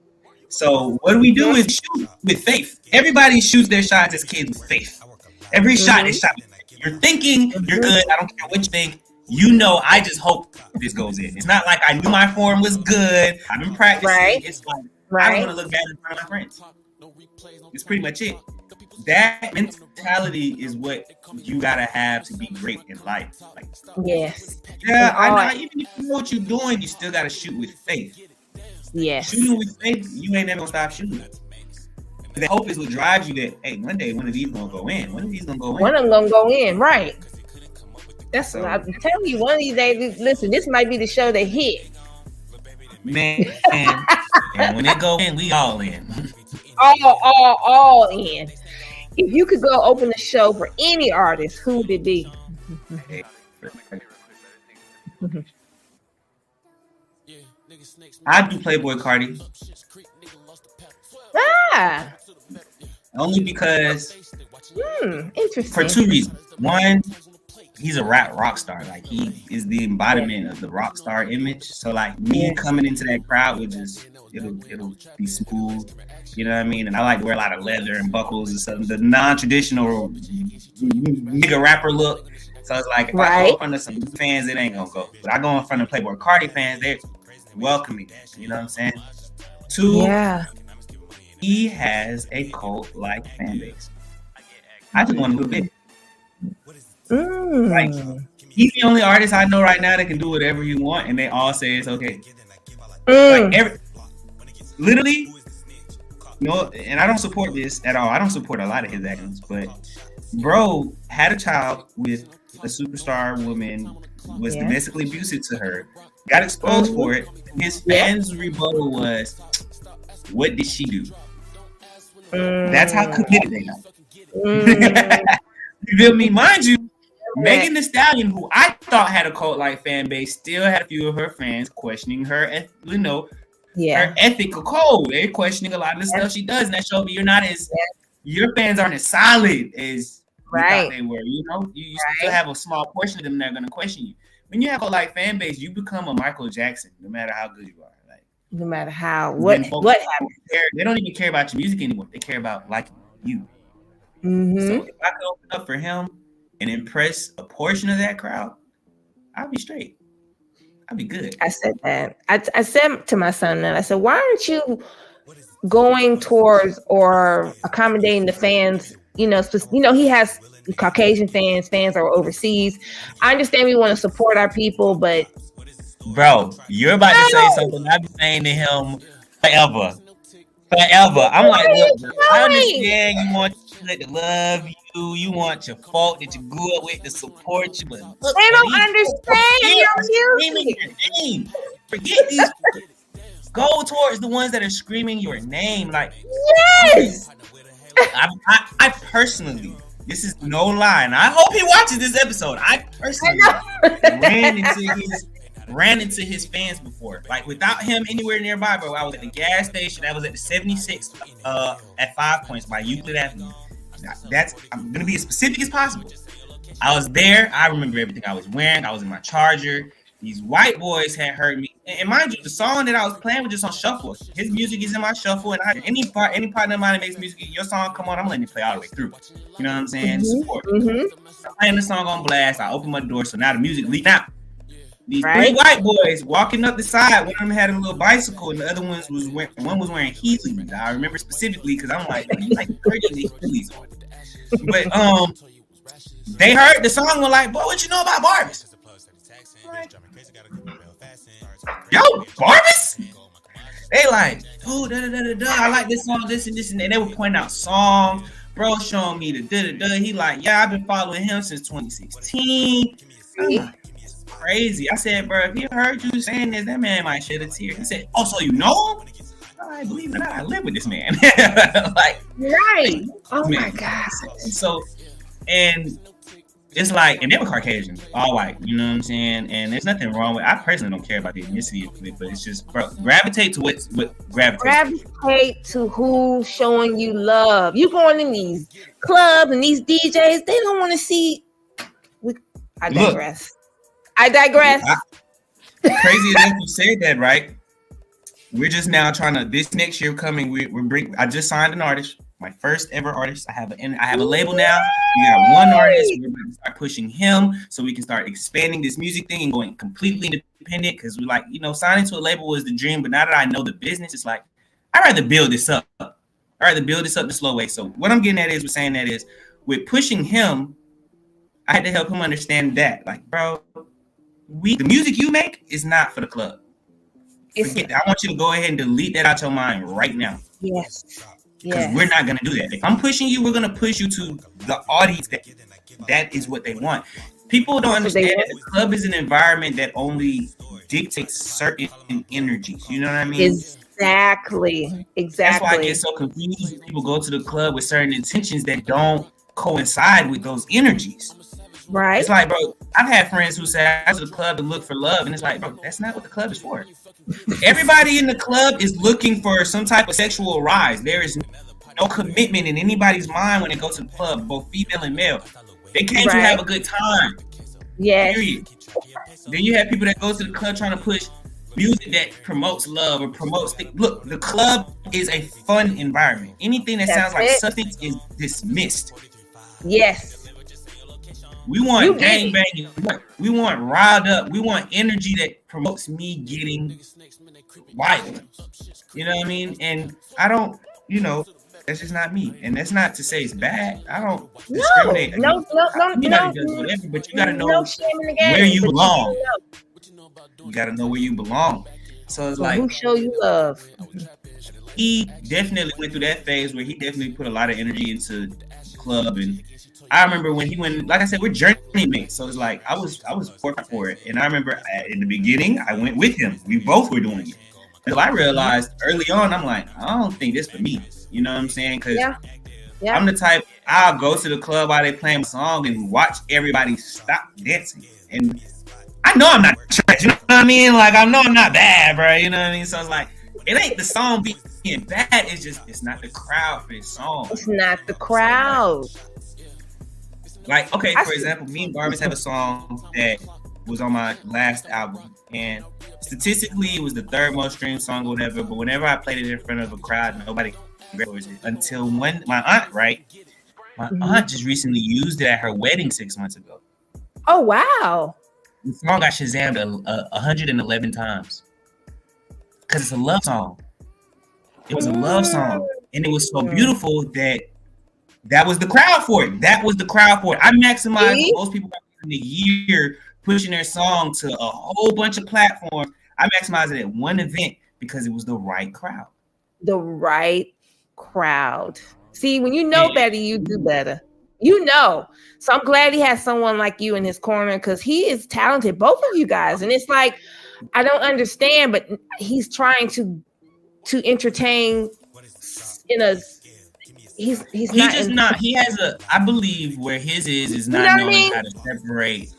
So what we do is shoot with faith. Everybody shoots their shots as kids with faith. Every shot is shot with faith. You're thinking you're good. I don't care what you think. You know, I just hope this goes in. It's not like I knew my form was good. I've been practicing. Right. It's like I don't want to look bad in front of my friends. It's pretty much it. That mentality is what you gotta have to be great in life. Like, yes. Yeah, I know. Even if you know what you're doing, you still gotta shoot with faith. Yes. Shooting with faith, you ain't never gonna stop shooting. The hope is what drives you that, hey, one day one of these gonna go in. One of these gonna go in. One of them gonna go in, right? That's what I'm telling you. One of these days, listen, this might be the show that hit. Man, and when it go in, we all in. All in. If you could go open the show for any artist, who would it be? I do Playboy Carti. Ah. Only because interesting. For 2 reasons. One, he's a rock star. Like he is the embodiment of the rock star image. So like me coming into that crowd would just it'll be smooth. You know what I mean? And I like to wear a lot of leather and buckles and stuff. The non-traditional nigga rapper look. So it's like if I go in front of some fans, it ain't gonna go. But I go in front of Playboy Carti fans, they're welcoming. You know what I'm saying? 2, he has a cult-like fan base. I just want a little bit. Like he's the only artist I know right now that can do whatever you want, and they all say it's okay. Like literally, and I don't support this at all. I don't support a lot of his actions, but bro had a child with a superstar woman, was domestically abusive to her, got exposed for it. His fans' rebuttal was, "What did she do?" That's how committed they got. You feel me? Mind you, Megan Thee Stallion, who I thought had a cult-like fan base, still had a few of her fans questioning her, her ethical code. They're questioning a lot of the stuff she does, and that showed me your fans aren't as solid as you thought they were. You know, you still have a small portion of them that are going to question you. When you have a cult-like fan base, you become a Michael Jackson, no matter how good you are. Like, no matter how what happens, they don't even care about your music anymore. They care about liking you. Mm-hmm. So if I could open up for him and impress a portion of that crowd, I'd be straight. I'd be good. I said that. I said to my son that I said, why aren't you going towards or accommodating the fans? You know, he has Caucasian fans are overseas. I understand we want to support our people, but bro, you're about to say something I've been saying to him forever. I'm like, look, I understand you want to love you. You want your folk that you grew up with to support you, but look, they don't understand your music. Your name. Forget these. Go towards the ones that are screaming your name. Like, yes. I personally, this is no lie, and I hope he watches this episode. I personally ran into his fans before. Like without him anywhere nearby, bro. I was at the gas station. I was at the 76 at 5 Points by Euclid Avenue. I'm gonna be as specific as possible. I was there. I remember everything I was wearing. I was in my Charger. These white boys had heard me. And mind you, the song that I was playing was just on shuffle. His music is in my shuffle, and any partner of mine that makes music, your song come on, I'm letting it play all the way through. You know what I'm saying? Support. I'm playing the song on blast. I open my door, so now the music leaked out. These three white boys walking up the side. One of them had a little bicycle, and the other one was wearing Heelys. I remember specifically because I'm like, you like 30 Heelys. But they heard the song and were like, boy, what you know about Barbies? Like, yo, Barbies? They like, oh, I like this song, this and this, and they were pointing out songs. Bro showing me the da-da-da. He like, yeah, I've been following him since 2016. Crazy. I said, bro, if he heard you saying this, that man might shed a tear. He said, oh, so you know him? I believe it or not, I live with this man. Like, right. Oh man. my God. So, and it's like, and they were Caucasian, all white, you know what I'm saying? And there's nothing wrong with, I personally don't care about the ethnicity of it, but it's just, bro, gravitate to what gravitates. Gravitate to who's showing you love. You going in these clubs and these DJs, they don't want to see. I digress. Crazy enough you said that, right? We're just now trying to, this next year coming, I just signed an artist. My first ever artist. I have a label now. We got one artist. We're going to start pushing him so we can start expanding this music thing and going completely independent. Because we like, signing to a label was the dream. But now that I know the business, it's like, I'd rather build this up. I'd rather build this up the slow way. So what I'm getting at is, with pushing him, I had to help him understand that. Like, bro, the music you make is not for the club. I want you to go ahead and delete that out your mind right now. Yes. Because we're not going to do that. If I'm pushing you, we're going to push you to the audience that is what they want. People don't understand that the club is an environment that only dictates certain energies. You know what I mean? Exactly. That's why I get so confused when people go to the club with certain intentions that don't coincide with those energies. Right. It's like, bro, I've had friends who say I go to the club to look for love. And it's like, bro, that's not what the club is for. Everybody in the club is looking for some type of sexual rise. There is no commitment in anybody's mind when they go to the club, both female and male. They came to have a good time. Yeah. Period. Then you have people that go to the club trying to push music that promotes love or promotes look, the club is a fun environment. Anything that sounds like substance is dismissed. Yes. We want gang banging. We want riled up. We want energy that promotes me getting wild. You know what I mean? And I don't, that's just not me. And that's not to say it's bad. I don't discriminate. No. Anybody does whatever, but you got to know where you belong. You got to know where you belong. So it's like, who show you love? He definitely went through that phase where he definitely put a lot of energy into the club. And I remember when he went, like I said, we're journey mates. So it's like, I was working for it. And I remember in the beginning, I went with him. We both were doing it. Until I realized early on, I'm like, I don't think this for me. You know what I'm saying? Because I'm the type, I'll go to the club while they playing a song and watch everybody stop dancing. And I know I'm not trash, you know what I mean? Like, I know I'm not bad, bro. You know what I mean? So it's like, it ain't the song being bad. It's not the crowd for this song. It's not the crowd. Like, okay, for example, me and Barbies have a song that was on my last album. And statistically, it was the third most streamed song or whatever. But whenever I played it in front of a crowd, nobody congratulates it. Until when my aunt, my aunt just recently used it at her wedding 6 months ago. Oh, wow. The song got Shazammed 111 times. Because it's a love song. It was a love song. And it was so beautiful that was the crowd for it. That was the crowd for it. I maximized most people in the year pushing their song to a whole bunch of platforms. I maximized it at one event because it was the right crowd. The right crowd. See, when you know better, you do better. So I'm glad he has someone like you in his corner because he is talented, both of you guys. And it's like, I don't understand, but he's trying to entertain in a he has I believe where his is not knowing how to separate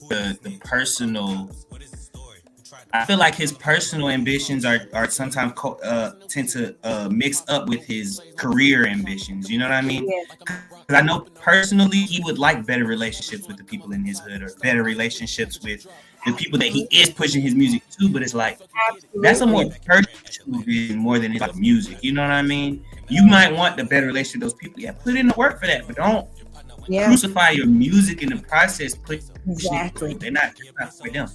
the personal. I feel like his personal ambitions are sometimes tend to mix up with his career ambitions. You know what I mean? Because I know personally he would like better relationships with the people in his hood or better relationships with the people that he is pushing his music to. But it's like, that's a more personal vision more than it's like music. You know what I mean? You might want the better relationship with those people. Yeah, put in the work for that, but don't crucify your music in the process. They're not for them.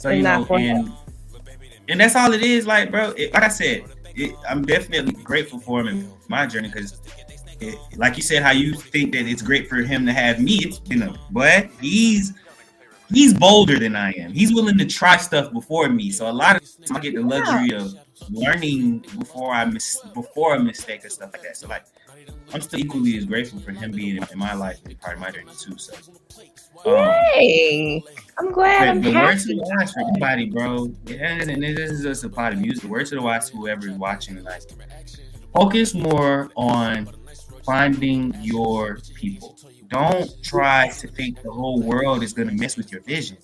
So you know, and that's all it is. Like, bro, like I said, I'm definitely grateful for him in my journey because, like you said, how you think that it's great for him to have me. It's, you know, but he's bolder than I am. He's willing to try stuff before me. So a lot of times I get the luxury of learning before a mistake or stuff like that. So like, I'm still equally as grateful for him being in my life and part of my journey too. So, yay! I'm glad. I'm the happy. word to the wise for anybody, bro. And this is just a part of music. The word to the wise, whoever is watching, like, focus more on finding your people. Don't try to think the whole world is gonna mess with your vision.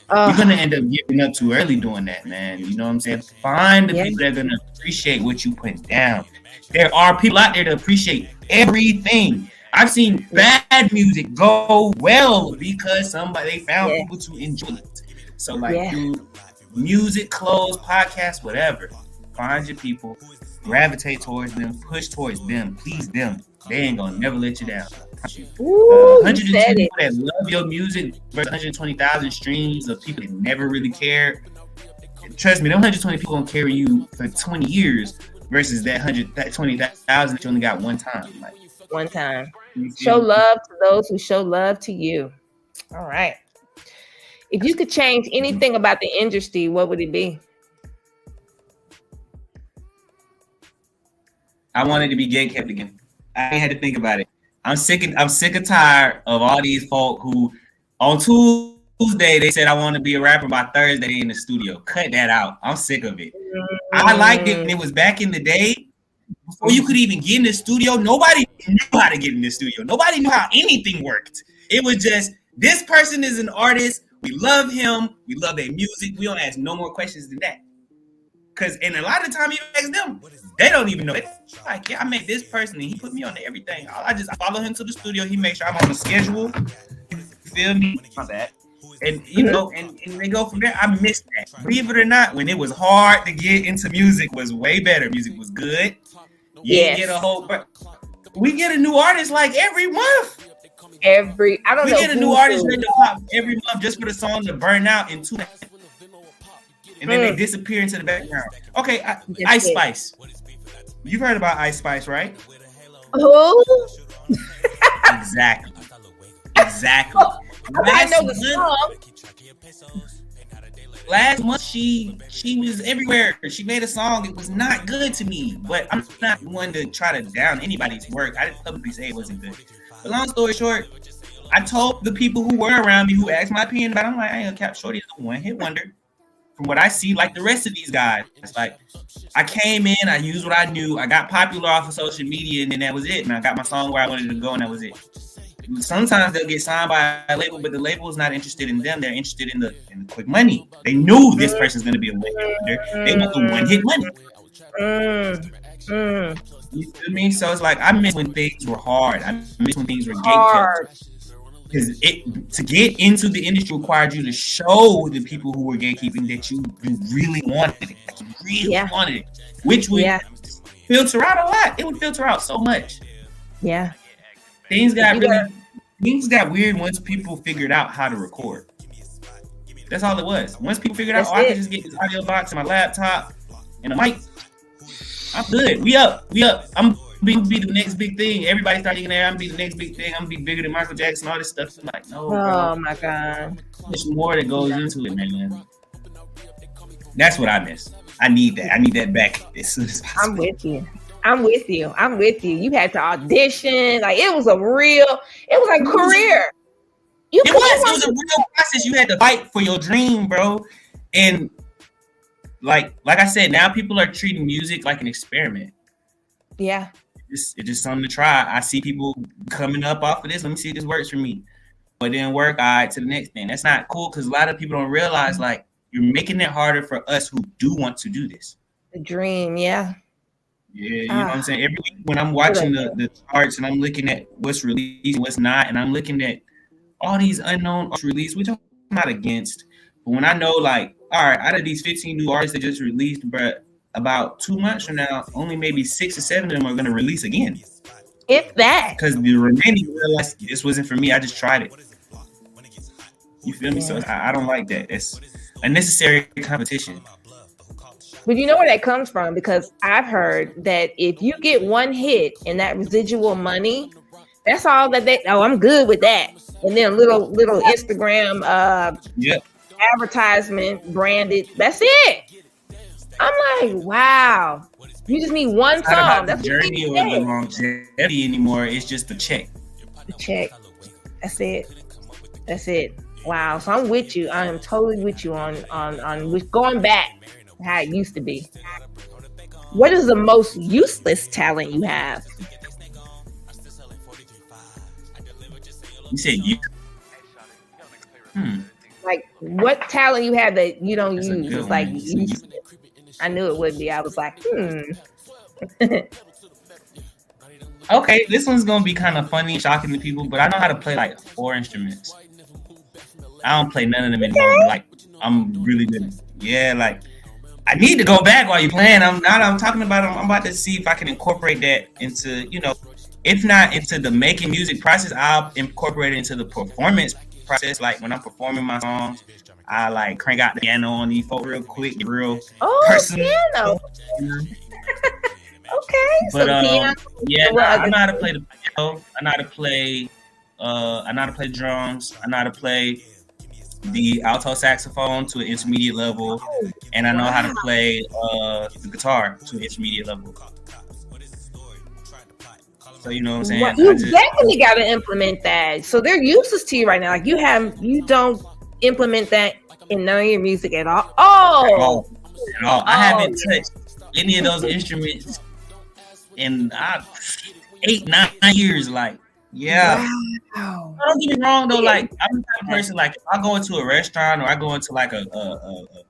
You're gonna end up giving up too early doing that, man. You know what I'm saying? Find the people that are gonna appreciate what you put down. There are people out there that appreciate everything. I've seen bad music go well because they found people to enjoy it. So like, dude, music, clothes, podcasts, whatever. Find your people, gravitate towards them, push towards them, please them. They ain't gonna never let you down. Ooh, 110 people that love your music versus 120,000 streams of people that never really care. Trust me, them 120 people gonna carry you for 20 years versus that 20,000 that you only got one time. Like, one time. Show love to those who show love to you. All right. If you could change anything about the industry, what would it be? I wanted to be gay kept again. I ain't had to think about it. I'm sick and tired of all these folk who on Tuesday they said I want to be a rapper, by Thursday they in the studio. Cut that out. I'm sick of it. I liked it when it was back in the day. Before you could even get in the studio, nobody knew how to get in the studio. Nobody knew how anything worked. It was just, this person is an artist. We love him. We love their music. We don't ask no more questions than that. And a lot of the time you ask them, they don't even know. They're like, yeah, I met this person and he put me on everything. I follow him to the studio. He makes sure I'm on the schedule. You feel me? My bad. And you know, and they go from there. I miss that. Believe it or not, when it was hard to get into music, was way better. Music was good. You get a whole. We get a new artist like every month. We get a new artist ready to pop every month just for the song to burn out in 2 minutes. And then they disappear into the background. Okay, Ice Spice. You've heard about Ice Spice, right? Who? Exactly. Last month she was everywhere. She made a song. It was not good to me, but I'm not one to try to down anybody's work. I didn't publicly say it wasn't good. But long story short, I told the people who were around me, who asked my opinion about it, I'm like, I ain't gonna cap Shorty is a one-hit wonder. From what I see, like the rest of these guys, it's like I came in, I used what I knew, I got popular off of social media, and then that was it. And I got my song where I wanted to go, and that was it. Sometimes they'll get signed by a label, but the label is not interested in them. They're interested in the quick money. They knew this person's going to be a one-hit wonder. They want the one-hit money. You feel me? So it's like I miss when things were hard. I miss when things were gatekept. Because to get into the industry required you to show the people who were gatekeeping that you really wanted it. Like you really wanted it. Which would filter out a lot. It would filter out so much. Yeah. Things got weird once people figured out how to record. That's all it was. Once people figured out, I can just get this audio box and my laptop and a mic. I'm good. We up. I'm be the next big thing. Everybody start thinking that I'm be the next big thing. I'm gonna be bigger than Michael Jackson. All this stuff. I'm like, no. Oh my god. There's more that goes into it, man. That's what I miss. I need that. I need that back as soon as possible. I'm with you. You had to audition. Like it was a career. It was a real process. You had to fight for your dream, bro. And like I said, now people are treating music like an experiment. Yeah. It's just something to try. I see people coming up off of this. Let me see if this works for me. But it didn't work. All right, to the next thing. That's not cool because a lot of people don't realize like you're making it harder for us who do want to do this. The dream, yeah. Yeah, you know what I'm saying? Every week when I'm watching the charts and I'm looking at what's released, what's not, and I'm looking at all these unknown releases, which I'm not against. But when I know, like, all right, out of these 15 new artists that just released, but about 2 months from now, only maybe 6 or 7 of them are going to release again. If that. Because the remaining realized this wasn't for me. I just tried it. You feel me? So I don't like that. unnecessary competition. But you know where that comes from? Because I've heard that if you get one hit and that residual money, that's all that they. Oh, I'm good with that. And then little Instagram advertisement branded. That's it. I'm like, wow. You just need one It's song. not about That's the journey or the longevity anymore. It's just the check. The check. That's it. That's it. Wow. So I'm with you. I am totally with you on going back to how it used to be. What is the most useless talent you have? You said you. Like what talent you have that you don't That's a use? good It's like one. I knew it would be. I was like, Okay, this one's gonna be kind of funny, shocking to people, but I know how to play like 4 instruments. I don't play none of them anymore. But, like I'm really good. Yeah, like I need to go back while you're playing. I'm talking about. I'm about to see if I can incorporate that into, if not into the making music process, I'll incorporate it into the performance process. Like when I'm performing my songs, I like crank out the piano on these folks real quick, get real personal. Piano. Okay, But piano. I know how to play the piano. I know how to play. I know how to play drums. I know how to play the alto saxophone to an intermediate level, and I know how to play the guitar to an intermediate level. So you know what I'm saying? Well, you definitely got to implement that. So they're useless to you right now. Like you don't implement that in none of your music at all. Oh, at all. I haven't touched any of those instruments in 8-9 years. Like, yeah. Wow. Don't get me wrong though. Like, I'm the type of person. Like, if I go into a restaurant or I go into like a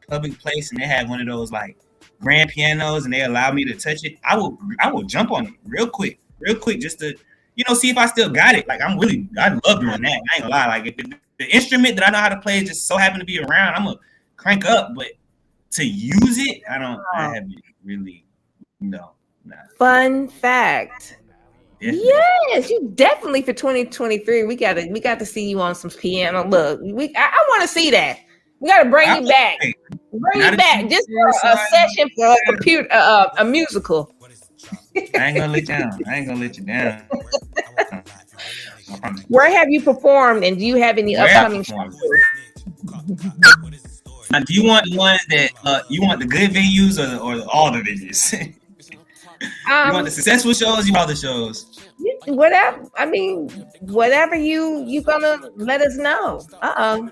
public place and they have one of those like grand pianos and they allow me to touch it, I will jump on it real quick, just to see if I still got it. Like, I love doing that. I ain't gonna lie. Like, if the instrument that I know how to play just so happen to be around, I'm gonna crank up. But to use it, I haven't really. No. Nah. Fun fact. Definitely. Yes, you definitely for 2023. We got to see you on some piano. Look, I want to see that. We got to bring you back. Bring you back just for a session for a musical. I ain't gonna let you down. Where have you performed, and do you have any upcoming shows? Now, do you want the ones that you want the good venues or all the venues? You want the successful shows? You want the shows? Whatever. I mean, whatever you gonna let us know. Uh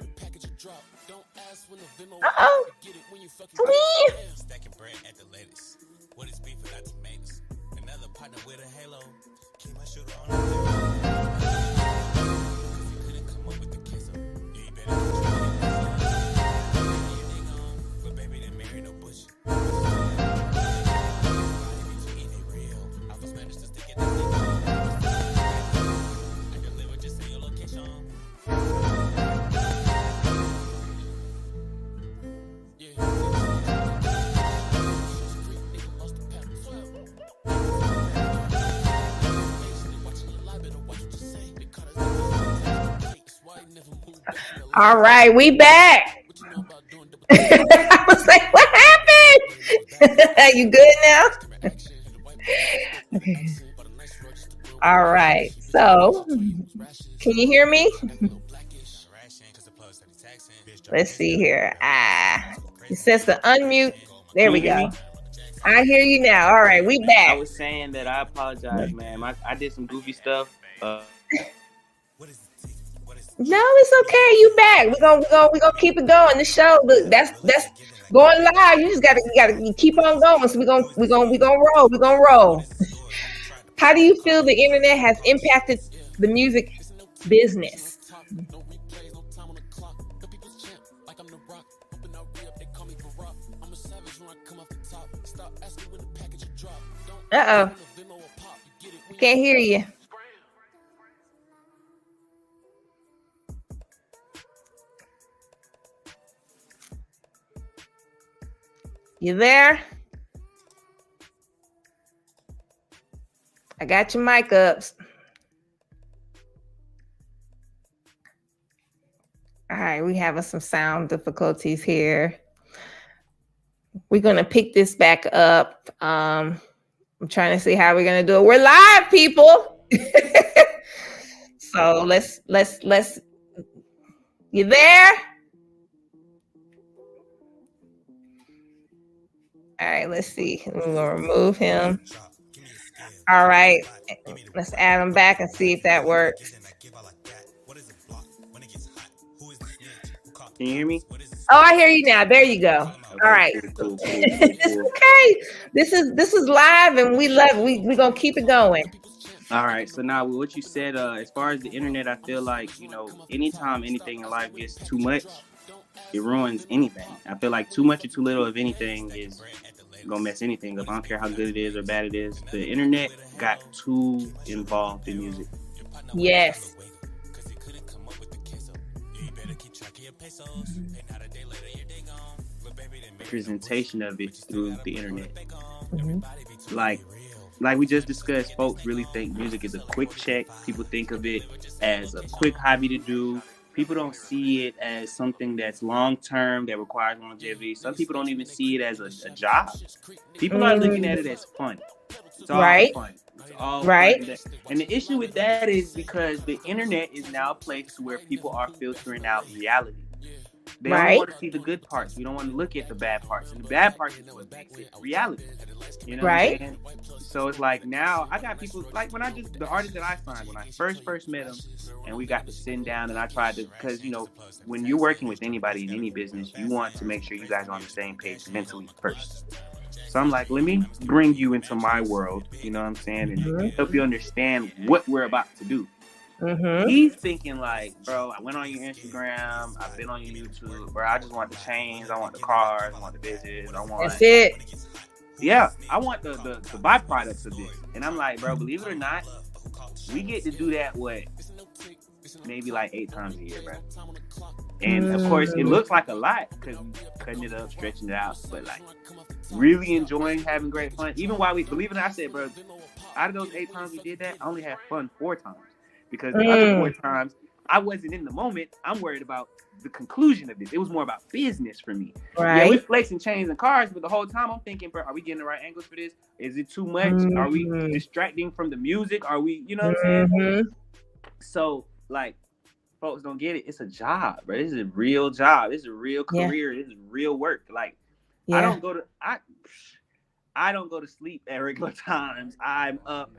oh. All right, we back. I was like, what happened? Are you good now? Okay. All right. So, can you hear me? Let's see here. It says to unmute. There we go. I hear you now. All right, we back. I was saying that I apologize, man. I did some goofy stuff. No, it's okay. You back. We're gonna keep it going. The show, look, that's going live. You just gotta keep on going. So we're gonna roll. We're gonna roll. How do you feel the internet has impacted the music business? Uh-oh. Can't hear you. You there? I got your mic up. All right, we having some sound difficulties here. We're gonna pick this back up. I'm trying to see how we're gonna do it. We're live, people. So let's. You there? All right, let's see. We're gonna remove him. All right, let's add him back and see if that works. Can you hear me? Oh, I hear you now. There you go. Okay, All right. cool. It's okay. This is live, and we love it. We're gonna keep it going. All right. So now with what you said, as far as the internet, I feel like, anytime anything in life gets too much, it ruins anything. I feel like too much or too little of anything is gonna mess anything up. I don't care how good it is or bad it is. The internet got too involved in music. Yes. Presentation of it through the internet. Mm-hmm. Like we just discussed, folks really think music is a quick check. People think of it as a quick hobby to do. People don't see it as something that's long term, that requires longevity. Some people don't even see it as a job. People are looking at it as fun. It's all Right. fun. It's all Right. fun. And the issue with that is because the internet is now a place where people are filtering out reality. They only Right. want to see the good parts. We don't want to look at the bad parts. And the bad parts is what makes it reality. You know Right. what I'm saying? So it's like now I got people like the artist that I signed when I first met him, and we got to sit down and I tried to, because when you're working with anybody in any business, you want to make sure you guys are on the same page mentally first. So I'm like, let me bring you into my world, you know what I'm saying, and help you understand what we're about to do. Mm-hmm. He's thinking like, bro, I went on your Instagram, I've been on your YouTube, bro, I just want the chains, I want the cars, I want the business, I want That's it. Yeah, I want the byproducts of this. And I'm like, bro, believe it or not, we get to do that maybe like 8 times a year, bro. And of course it looks like a lot because we're cutting it up, stretching it out, but like really enjoying having great fun. Even while we believe it or not, I said, bro, out of those 8 times we did that, I only had fun 4 times. Because the other 4 times, I wasn't in the moment. I'm worried about the conclusion of this. It was more about business for me. Right. Yeah, we're flexing chains and cars, but the whole time I'm thinking, bro, are we getting the right angles for this? Is it too much? Are we distracting from the music? Are we, you know what I'm saying? So, like, folks don't get it. It's a job, bro. This is a real job. This is a real career. This is real work. Like, I don't go to sleep at regular times. I'm up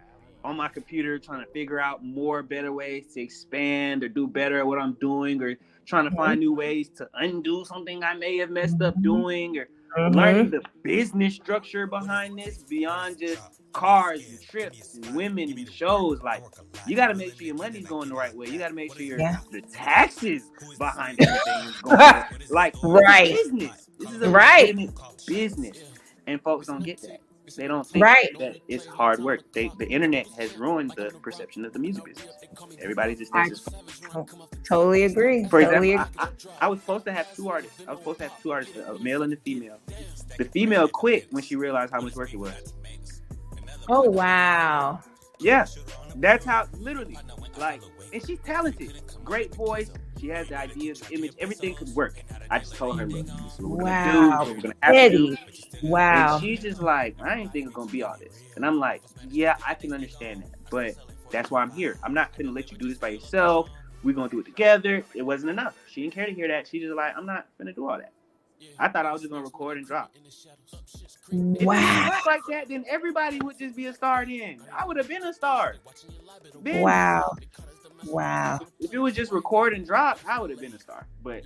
on my computer trying to figure out better ways to expand or do better at what I'm doing, or trying to find new ways to undo something I may have messed up doing, or learning the business structure behind this beyond just cars and trips and women and shows. Like, you got to make sure your money's going the right way. You got to make sure the taxes behind everything is going like business. This is a legitimate business, and folks don't get that. They don't think that it's hard work. The internet has ruined the perception of the music business. Everybody just thinks it's fun. Totally agree. For example, I was supposed to have 2 artists. A male and a female. The female quit when she realized how much work it was. Oh, wow. Yeah, that's how, literally, like, and she's talented. Great voice. She has the ideas, the image, everything could work. I just told her, look, this is what we're going to do. This is what we're going to have to do. Wow. And she's just like, I didn't think it was going to be all this. And I'm like, yeah, I can understand that. But that's why I'm here. I'm not going to let you do this by yourself. We're going to do it together. It wasn't enough. She didn't care to hear that. She just like, I'm not going to do all that. I thought I was just going to record and drop. If it worked like that, then everybody would just be a star then. I would have been a star. Wow. If it was just record and drop, I would have been a star. But,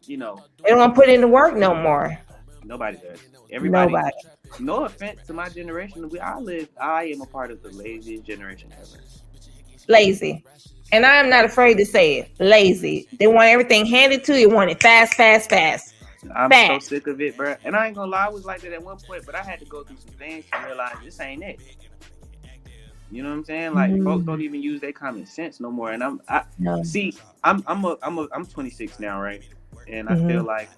they don't want to put in the work no more. Nobody does. Everybody. No offense to my generation. I am a part of the laziest generation ever. Lazy. And I'm not afraid to say it. Lazy. They want everything handed to you. Want it fast. I'm so sick of it, bro. And I ain't gonna lie, I was like that at one point, but I had to go through some things to realize this ain't it. You know what I'm saying? Like, folks don't even use their common sense no more. And I'm 26 now, right? And I feel like,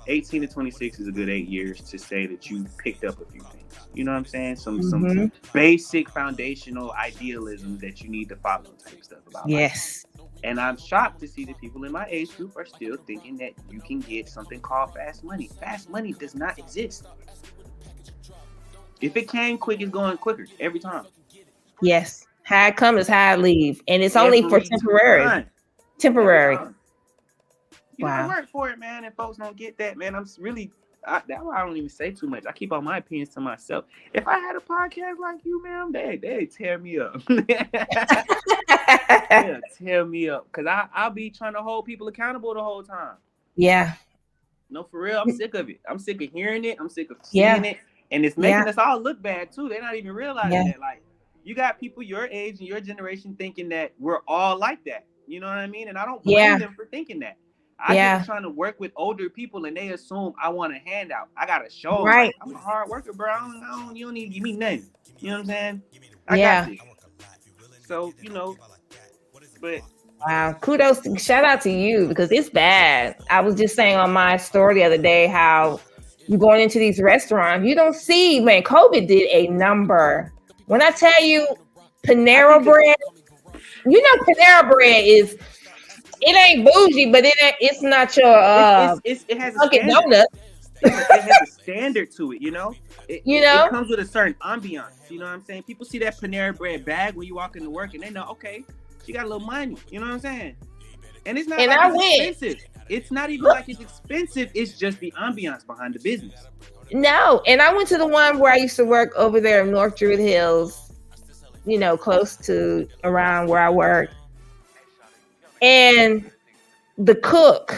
18 to 26 is a good 8 years to say that you picked up a few things. You know what I'm saying? Some basic foundational idealism that you need to follow type stuff about. Yes. And I'm shocked to see that people in my age group are still thinking that you can get something called fast money. Fast money does not exist. If it came quick, it's going quicker every time. Yes. How it comes is how it leave. And it's only for temporary. Temporary. You gotta work for it, man. And folks don't get that, man. That's why I don't even say too much. I keep all my opinions to myself. If I had a podcast like you, man, they'd tear me up. They'll tear me up. Because I'll be trying to hold people accountable the whole time. Yeah. No, for real. I'm sick of it. I'm sick of hearing it. I'm sick of seeing it. And it's making us all look bad, too. They're not even realizing that. Like, you got people your age and your generation thinking that we're all like that. You know what I mean? And I don't blame them for thinking that. I'm just trying to work with older people, and they assume I want a handout. I got to show them. Right. Like, I'm a hard worker, bro. You don't need to give me nothing. You know what I'm saying? I got this. So, but. Wow. Kudos. Shout out to you, because it's bad. I was just saying on my story the other day how you going into these restaurants, you don't see, man, COVID did a number. When I tell you Panera Bread, Panera Bread is, it ain't bougie, but it's not your it has a Dunkin' Donut. It has a standard to it, It comes with a certain ambiance. You know what I'm saying? People see that Panera Bread bag when you walk into work, and they know, okay, she got a little money. You know what I'm saying? And it's not expensive. It's not even like it's expensive. It's just the ambiance behind the business. No, and I went to the one where I used to work over there in North Druid Hills, close to around where I work. And the cook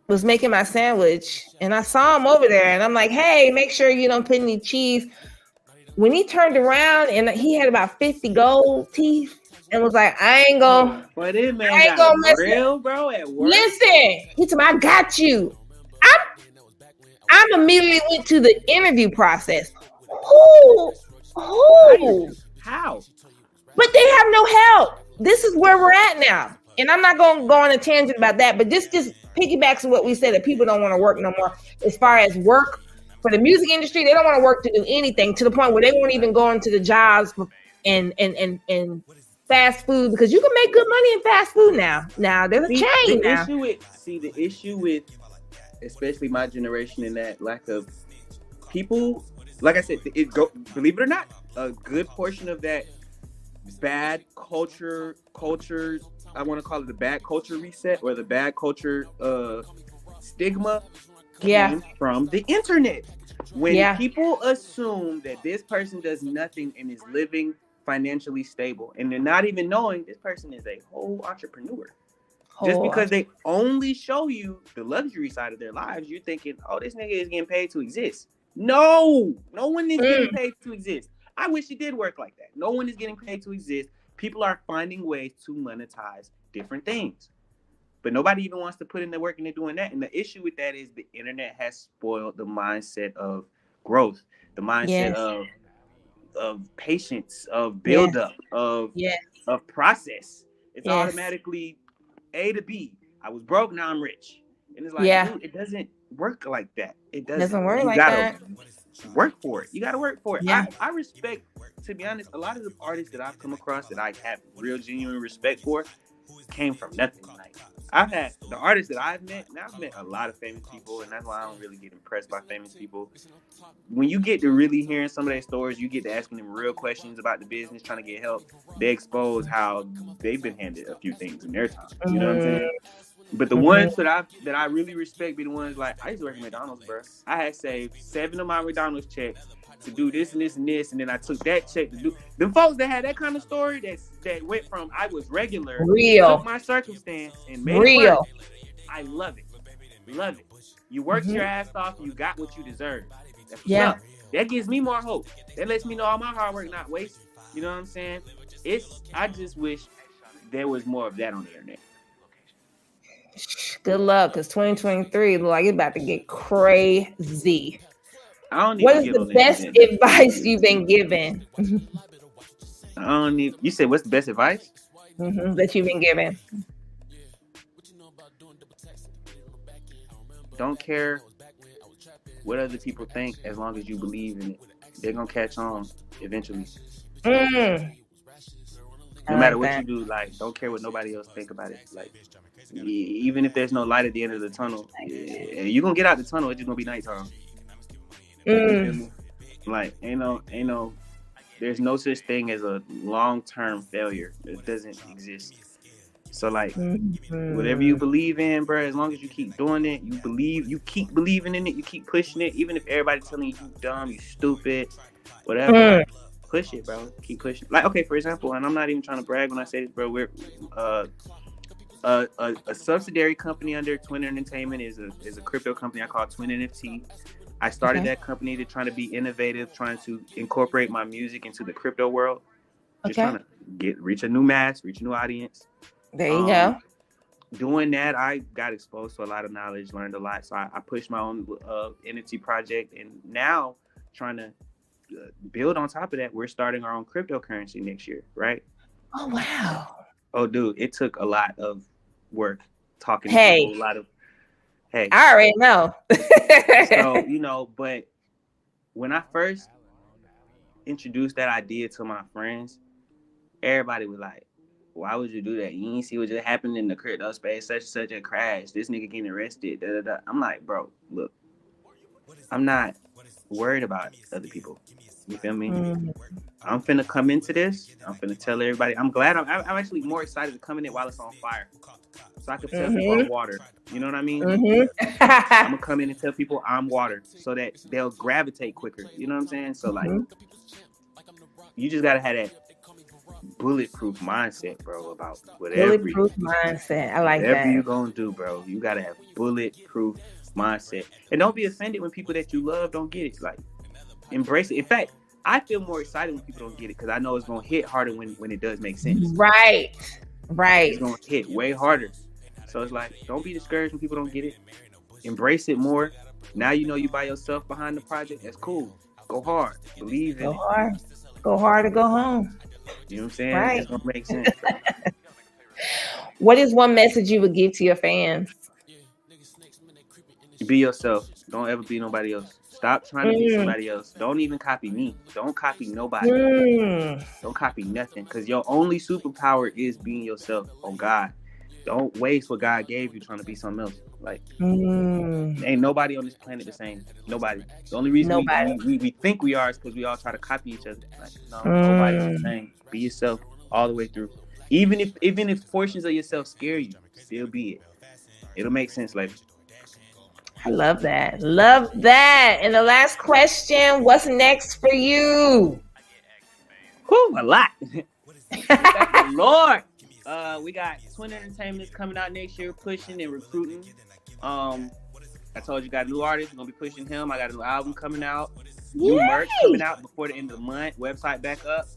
was making my sandwich, and I saw him over there, and I'm like, hey, make sure you don't put any cheese. When he turned around, and he had about 50 gold teeth, and was like, I ain't gonna mess real, bro, at work. Listen, he told me, I got you. I immediately went to the interview process. Who? How? But they have no help. This is where we're at now. And I'm not going to go on a tangent about that, but just piggybacks to what we said, that people don't want to work no more. As far as work for the music industry, they don't want to work to do anything, to the point where they won't even go into the jobs and fast food, because you can make good money in fast food now. Now there's a chain now. The issue with especially my generation, and that lack of people, like I said, believe it or not, a good portion of that bad culture, I want to call it the bad culture reset, or the bad culture stigma, came from the internet. When people assume that this person does nothing and is living financially stable, and they're not even knowing this person is a whole entrepreneur. Just because they only show you the luxury side of their lives, you're thinking, oh, this nigga is getting paid to exist. No one is getting paid to exist. I wish it did work like that. No one is getting paid to exist. People are finding ways to monetize different things. But nobody even wants to put in the work into doing that. And the issue with that is the internet has spoiled the mindset of growth, the mindset of patience, of buildup, of process. It's automatically A to B. I was broke, now I'm rich. And it's like, dude, it doesn't work like that. It doesn't work like that. Work for it. You got to work for it. Yeah. I respect, to be honest, a lot of the artists that I've come across that I have real genuine respect for came from nothing. Like, I've had the artists that I've met, and I've met a lot of famous people, and that's why I don't really get impressed by famous people. When you get to really hearing some of their stories, you get to asking them real questions about the business, trying to get help. They expose how they've been handed a few things in their time. You know what I'm saying? But the ones that I really respect be the ones like, I used to work at McDonald's, bro. I had saved 7 of my McDonald's checks to do this and this and this, and then I took that check to do. Them folks that had that kind of story that went from I was regular, took my circumstance and made it work. I love it. Love it. You worked your ass off, you got what you deserve. That's what's up. That gives me more hope. That lets me know all my hard work not wasted. You know what I'm saying? I just wish there was more of that on the internet. Good luck, because 2023 look like it's about to get crazy. What is the best advice you've been given? You said what's the best advice? That you've been given? Don't care what other people think, as long as you believe in it. They're gonna catch on eventually. No matter what you do, like, don't care what nobody else think about it. Like, even if there's no light at the end of the tunnel, you're gonna get out the tunnel. It's just gonna be nighttime. Like, ain't no. There's no such thing as a long-term failure. It doesn't exist. So, like, whatever you believe in, bro, as long as you keep doing it, you keep believing in it, you keep pushing it, even if everybody's telling you dumb, you stupid, whatever. Like, push it, bro. Keep pushing. Like, okay, for example, and I'm not even trying to brag when I say this, bro. We're a subsidiary company under Twin Entertainment is a crypto company I call Twin NFT. I started that company to try to be innovative, trying to incorporate my music into the crypto world. Just trying to reach a new mass, reach a new audience. There you go. Doing that, I got exposed to a lot of knowledge, learned a lot. So I pushed my own NFT project, and now trying to build on top of that. We're starting our own cryptocurrency next year, right? Oh wow! Oh, dude, it took a lot of work talking to people, a lot of. Hey, I already know. So, but when I first introduced that idea to my friends, everybody was like, why would you do that? You ain't see what just happened in the crypto space, such a crash. This nigga getting arrested. Da, da, da. I'm like, bro, look, I'm not worried about other people. You feel me? I'm finna come into this. I'm finna tell everybody. I'm glad. I'm actually more excited to come in it while it's on fire, so I can tell people I'm water. You know what I mean? I'm gonna come in and tell people I'm water, so that they'll gravitate quicker. You know what I'm saying? So like, you just gotta have that bulletproof mindset, bro, about whatever. Bulletproof mindset. I like that. Whatever you gonna do, bro, you gotta have bulletproof mindset, and don't be offended when people that you love don't get it. Like, embrace it. In fact, I feel more excited when people don't get it because I know it's gonna hit harder when it does make sense. Right. It's gonna hit way harder. So it's like, don't be discouraged when people don't get it. Embrace it more. Now you know you by yourself behind the project. That's cool. Go hard. Believe in it. Go hard or go home. You know what I'm saying? Right. It's gonna make sense. What is one message you would give to your fans? Be yourself. Don't ever be nobody else. Stop trying to be somebody else. Don't even copy me. Don't copy nobody. Don't copy nothing. Because your only superpower is being yourself. Oh God. Don't waste what God gave you trying to be something else. Like, ain't nobody on this planet the same. Nobody. The only reason we think we are is because we all try to copy each other. Like, no, nobody's the same. Be yourself all the way through. Even if portions of yourself scare you, still be it. It'll make sense later. I love that. Love that. And the last question, what's next for you? Whew, a lot. Lord. We got Twin Entertainment coming out next year, pushing and recruiting. I told you, got a new artist. We're gonna be pushing him. I got a new album coming out, new merch coming out before the end of the month. Website back up.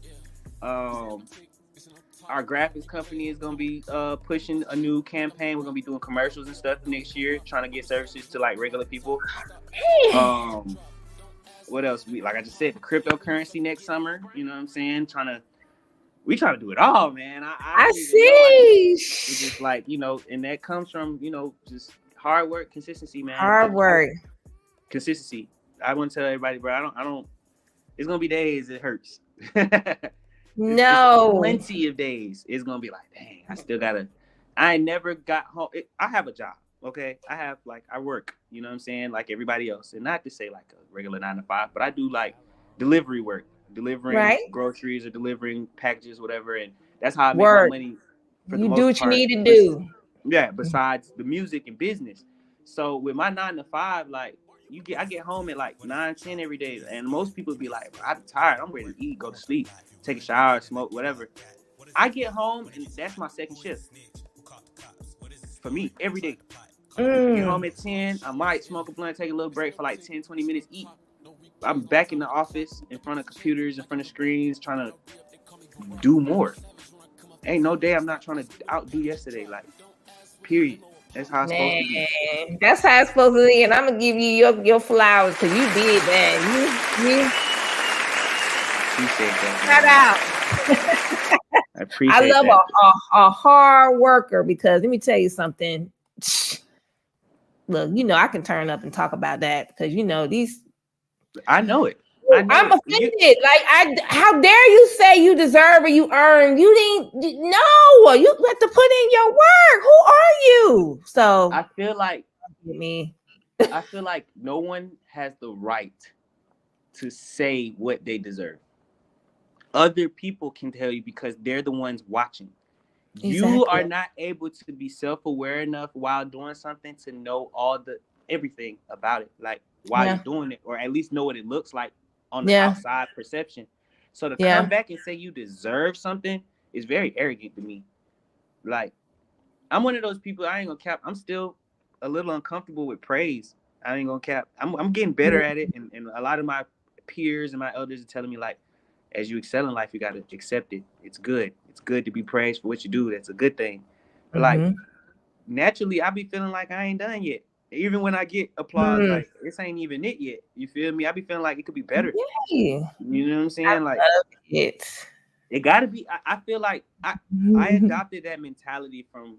Our graphics company is gonna be pushing a new campaign. We're gonna be doing commercials and stuff next year, trying to get services to like regular people. What else? Like I just said, the cryptocurrency next summer. You know what I'm saying? We try to do it all, man. I see. It's just like, and that comes from, just hard work, consistency, man. Hard work. Consistency. I want to tell everybody, bro, I don't, it's going to be days it hurts. No. Plenty of days. It's going to be like, dang, I never got home. I have a job, okay? I work, you know what I'm saying? Like everybody else. And not to say like a regular 9 to 5, but I do like delivery work. Delivering groceries or delivering packages, whatever, and that's how I make my money. You do what you need to do. Yeah, besides the music and business. So with my 9 to 5, like I get home at like 9, 10 every day, and most people be like, I'm tired, I'm ready to eat, go to sleep, take a shower, smoke, whatever. I get home and that's my second shift for me every day. Get home at 10, I might smoke a blunt, take a little break for like 10, 20 minutes, eat. I'm back in the office, in front of computers, in front of screens, trying to do more. Ain't no day I'm not trying to outdo yesterday. Like, period. That's how it's supposed to be. That's how it's supposed to be. And I'm gonna give you your flowers because you did that. You appreciate that. Shout out. I appreciate. I love a hard worker because let me tell you something. Look, I can turn up and talk about that because these. I know it. I know. I'm offended. How dare you say you deserve or you earn? You didn't. No, you have to put in your work. Who are you? So I feel like me. I feel like no one has the right to say what they deserve. Other people can tell you because they're the ones watching. You are not able to be self-aware enough while doing something to know everything about it, like while you're doing it, or at least know what it looks like on the outside perception. So to come back and say you deserve something is very arrogant to me. Like, I'm one of those people, I ain't gonna cap. I'm still a little uncomfortable with praise. I ain't gonna cap. I'm getting better at it, and a lot of my peers and my elders are telling me, like, as you excel in life, you gotta accept it. It's good. It's good to be praised for what you do. That's a good thing. But like, naturally, I be feeling like I ain't done yet. Even when I get applause, like, this ain't even it yet. You feel me? I be feeling like it could be better. You know what I'm saying? I like, love it. It gotta be. I feel like I adopted that mentality from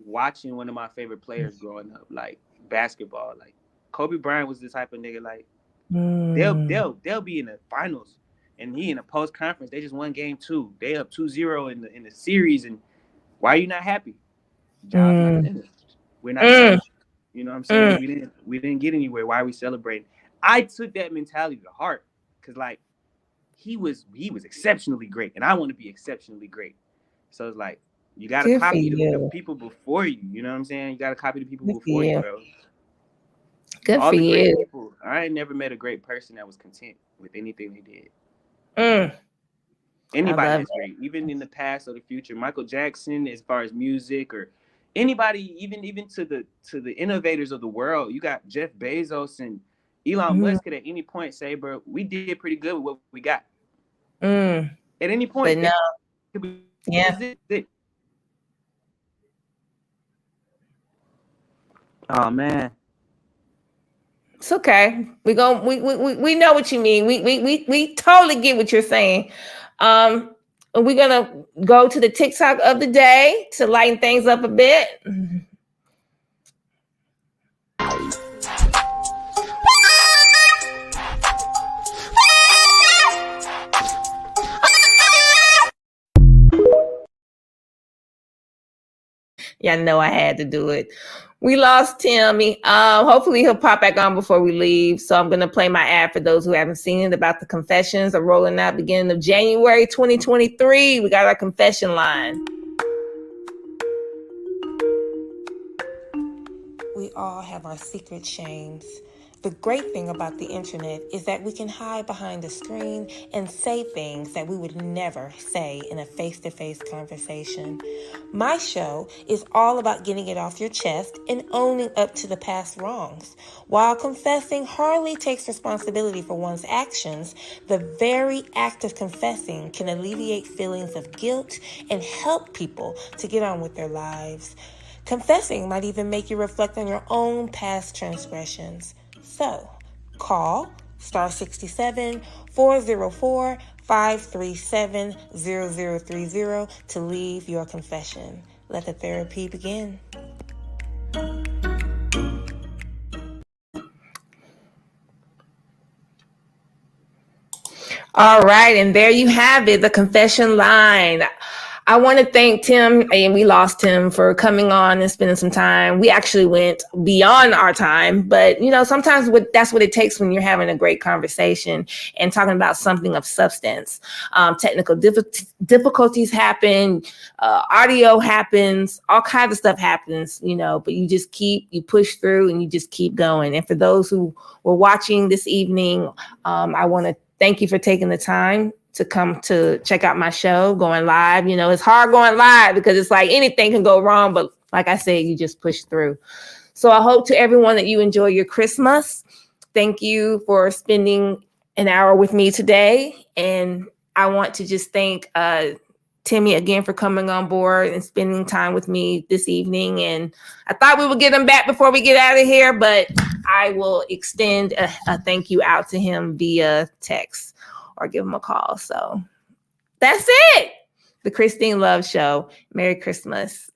watching one of my favorite players growing up, like basketball. Like Kobe Bryant was the type of nigga, like they'll be in the finals and he in a post conference, they just won game 2. They up 2-0 in the series, and why are you not happy? Job's not finished. We're not finished. You know what I'm saying? We didn't get anywhere. Why are we celebrating? I took that mentality to heart because like he was exceptionally great, and I want to be exceptionally great. So it's like you gotta copy the people before you. You know what I'm saying? You gotta copy the people before you, bro. Good All for the great you. people. I ain't never met a great person that was content with anything they did. Anybody that's great, even in the past or the future. Michael Jackson, as far as music, or anybody, even to the innovators of the world. You got Jeff Bezos and Elon Musk could at any point say, bro, we did pretty good with what we got. At any point, but no. Oh man. It's okay. We know what you mean. We totally get what you're saying. We're gonna go to the TikTok of the day to lighten things up a bit. Yeah, I know I had to do it. We lost Timmy. Hopefully he'll pop back on before we leave. So I'm going to play my ad for those who haven't seen it about the confessions are rolling out beginning of January 2023. We got our confession line. We all have our secret shames. The great thing about the internet is that we can hide behind a screen and say things that we would never say in a face-to-face conversation. My show is all about getting it off your chest and owning up to the past wrongs. While confessing hardly takes responsibility for one's actions, the very act of confessing can alleviate feelings of guilt and help people to get on with their lives. Confessing might even make you reflect on your own past transgressions. So, call *67 404 537 0030 to leave your confession. Let the therapy begin. All right, and there you have it, the confession line. I want to thank Tim, and we lost him, for coming on and spending some time. We actually went beyond our time, but sometimes that's what it takes when you're having a great conversation and talking about something of substance. Technical difficulties happen, audio happens, all kinds of stuff happens, but you push through and you just keep going. And for those who were watching this evening, I want to thank you for taking the time to come to check out my show going live. It's hard going live because it's like anything can go wrong, but like I said, you just push through. So I hope to everyone that you enjoy your Christmas. Thank you for spending an hour with me today. And I want to just thank Timmy again for coming on board and spending time with me this evening. And I thought we would get him back before we get out of here, but I will extend a thank you out to him via text or give him a call. So that's it. The Christine Love Show. Merry Christmas.